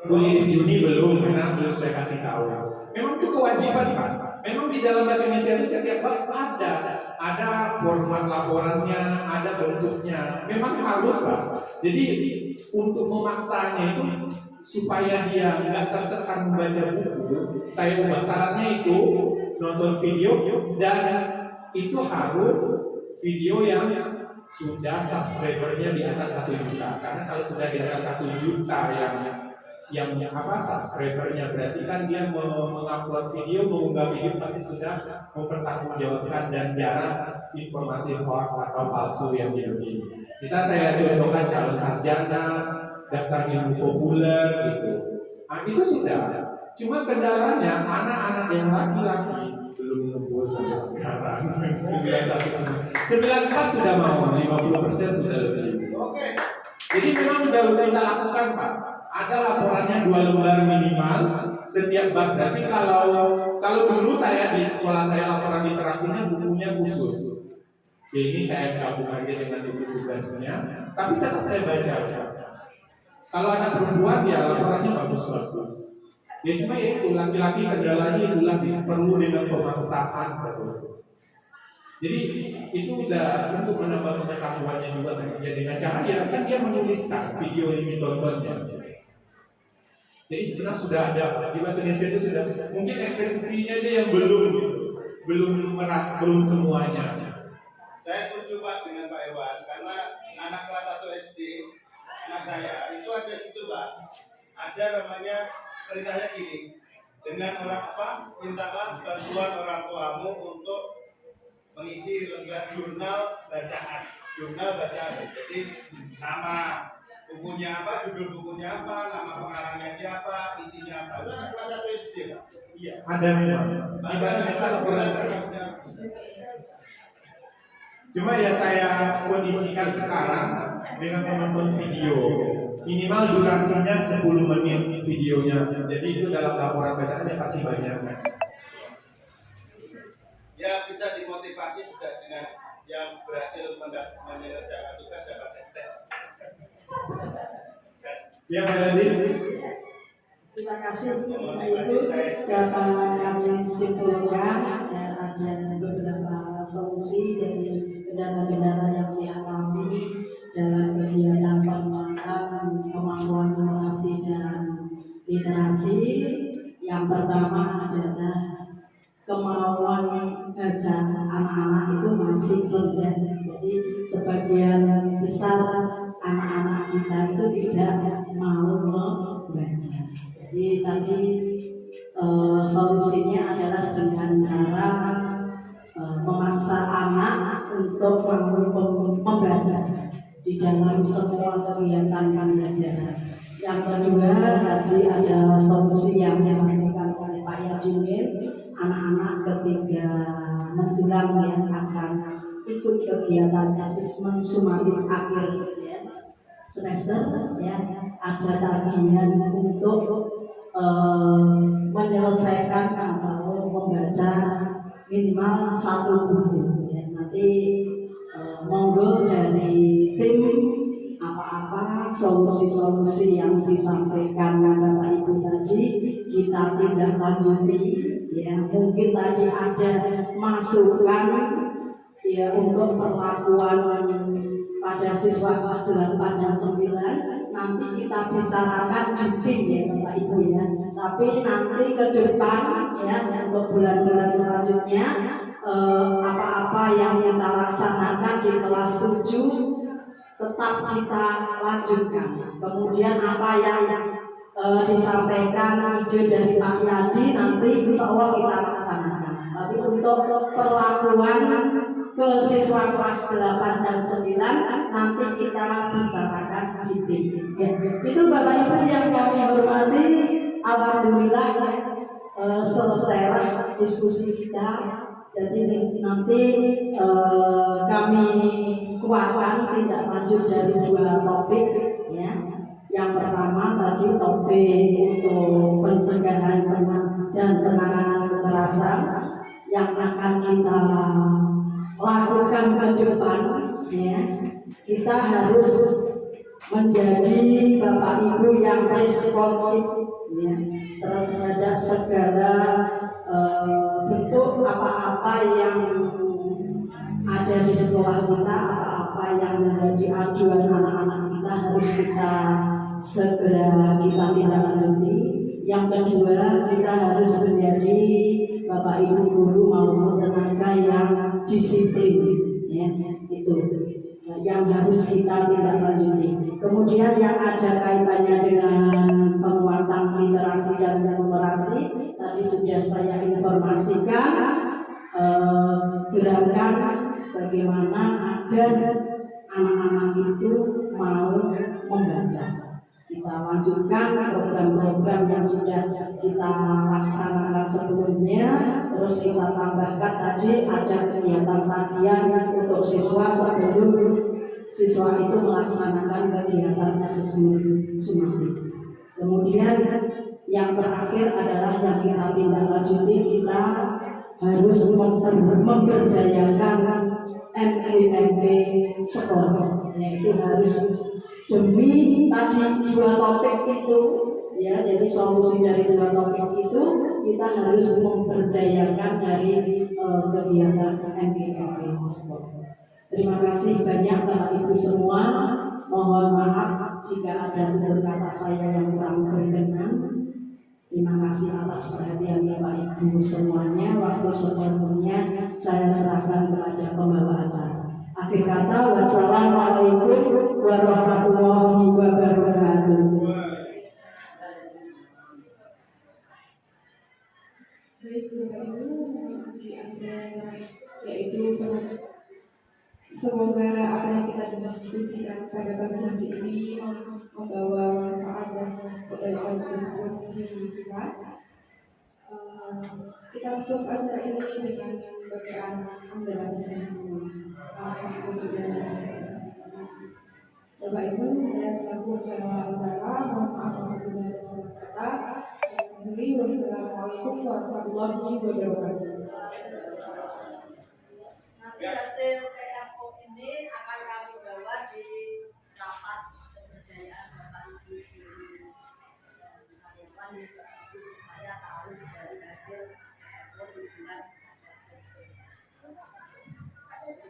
Bu Lilis Juni belum, karena belum saya kasih tahu. Memang itu kewajiban Pak. Memang di dalam bahasa Indonesia itu setiap bab ada format laporannya, ada bentuknya. Memang harus Pak. Jadi untuk memaksanya itu supaya dia nggak tertekan membaca buku, saya ubah syaratnya itu nonton video dan itu harus video yang sudah subscribernya di atas 1 juta. Karena kalau sudah di atas 1 juta yang subscribernya berarti kan dia mengupload video, mengunggah video pasti sudah mempertanggungjawabkan dan jarang informasi hoax atau palsu yang begini. Bisa saya contohkan calon sarjana, daftar ilmu populer gitu. Nah itu sudah. Cuma kendalanya anak-anak yang laki-laki belum ngumpul sampai sekarang. 94 sudah mau, 50% sudah lebih. Oke. Jadi memang sudah kita lakukan Pak. Ada laporannya 2 lembar minimal setiap bab. Berarti kalau dulu saya di sekolah saya laporan literasinya bukunya khusus. Ya ini saya gabung aja dengan buku tugasnya, tapi tetap saya baca. Kalau anak perempuan ya laporannya bagus-bagus. Ya cuma ya itu laki-laki kendalanya itulah perlu dengan pemaksaan betul. Jadi itu udah untuk menambah pengetahuannya juga ya dengan cara ya kan dia menuliskan video yang ditontonnya. Jadi sebenarnya sudah ada di bahasa Indonesia itu sudah mungkin ekspresinya aja yang belum semuanya. Saya setuju Pak dengan Pak Iwan karena anak kelas 1 SD anak saya itu ada itu Pak. Ada namanya perintahnya gini. Dengan mintalah bantuan orang tuamu untuk mengisi jurnal bacaan. Jadi nama bukunya apa, judul bukunya apa, nama pengarangnya siapa, isinya apa. Itu anak kelas 1 SD Pak. Iya. Ada memang. Di bahasa Indonesia cuma ya saya kondisikan sekarang dengan menonton video. Minimal durasinya 10 menit videonya. Jadi itu dalam laporan bacaannya pasti banyak. Ya bisa dimotivasi juga dengan yang berhasil menyelesaikan tugas dapat ST. Ya Pak Yadi. Terima kasih. Itu dapat kami simpulkan ada beberapa solusi dari kendala-kendala yang dialami dalam kegiatan penguatan kemampuan numerasi dan literasi. Yang pertama adalah kemauan baca anak-anak itu masih rendah. Jadi sebagian besar anak-anak kita itu tidak mau membaca. Jadi tadi solusinya adalah dengan cara memaksa anak untuk mau membaca di dalam semua kegiatan pembelajaran. Yang kedua tadi ada solusi yang disampaikan oleh Pak Yadin, anak-anak ketika menjelang yang akan ikut kegiatan asesmen sumatif akhir ya, semester ya, ada tagihan untuk menyelesaikan atau membaca minimal 1 buku ya. Nanti monggo dari tim apa-apa solusi-solusi yang disampaikan Bapak Ibu tadi kita tindak lanjuti ya. Mungkin tadi ada masukan ya untuk perlakuan pada siswa kelas 8 dan 9 nanti kita bicarakan di tim ya Bapak Ibu ya. Tapi nanti ke depan ya untuk bulan-bulan selanjutnya apa-apa yang kita laksanakan di kelas 7 tetap kita lanjutkan. Kemudian apa yang disampaikan ide dari Pak Yadi nanti insya Allah kita laksanakan. Tapi untuk perlakuan ke siswa kelas 8 dan 9 nanti kita bicarakan di tim. Ya. Itu Bapak Ibu yang kami hormati, alhamdulillah ya, selesailah diskusi kita. Jadi nanti kami kuatkan tindak lanjut dari 2 topik ya. Yang pertama tadi topik untuk pencegahan dan penanganan kekerasan yang akan kita lakukan ke depan ya. Kita harus menjadi Bapak Ibu yang responsif ya, terhadap segala bentuk apa-apa yang ada di sekolah kita, apa-apa yang menjadi aduan anak-anak kita harus kita segera kita tindak lanjuti. Yang kedua, kita harus menjadi Bapak Ibu guru maupun tenaga yang disiplin ya, itu yang harus kita tindak lanjuti. Kemudian yang ada kaitannya dengan penguatan literasi dan numerasi tadi sudah saya informasikan gerakan bagaimana agar anak-anak itu mau membaca. Kita lanjutkan program-program yang sudah kita laksanakan sebelumnya, terus kita tambahkan tadi ada kegiatan tagihan untuk siswa sebelum siswa itu melaksanakan kegiatan asesmen sumatif. Kemudian yang terakhir adalah yang kita tindak lanjuti, kita harus memberdayakan MPMP sekolah, yaitu harus demi tadi 2 topik itu ya. Jadi solusi dari 2 topik itu kita harus memberdayakan dari kegiatan MPMP sekolah. Terima kasih banyak Bapak Ibu semua. Mohon maaf jika ada tutur kata saya yang kurang berkenan. Terima kasih atas perhatian Bapak Ibu semuanya. Waktu sepenuhnya saya serahkan kepada pembawa acara. Akhir kata, wassalamualaikum warahmatullahi wabarakatuh. Baik Bapak Ibu, memasuki acara yaitu semoga apa yang kita diskusikan pada pagi hari ini membawa manfaat dan kebaikan untuk siswa-siswi kita. Kita tutup acara ini dengan bacaan hamdalah bersama-sama. Alhamdulillah. Bapak Ibu, saya selaku pembawa acara mohon maaf apabila ada salah kata. Saya akhiri, wassalamualaikum warahmatullahi wabarakatuh. Nanti hasil PMO ini akan kami bawa di rapat pemberdayaan Bapak Ibu supaya tahu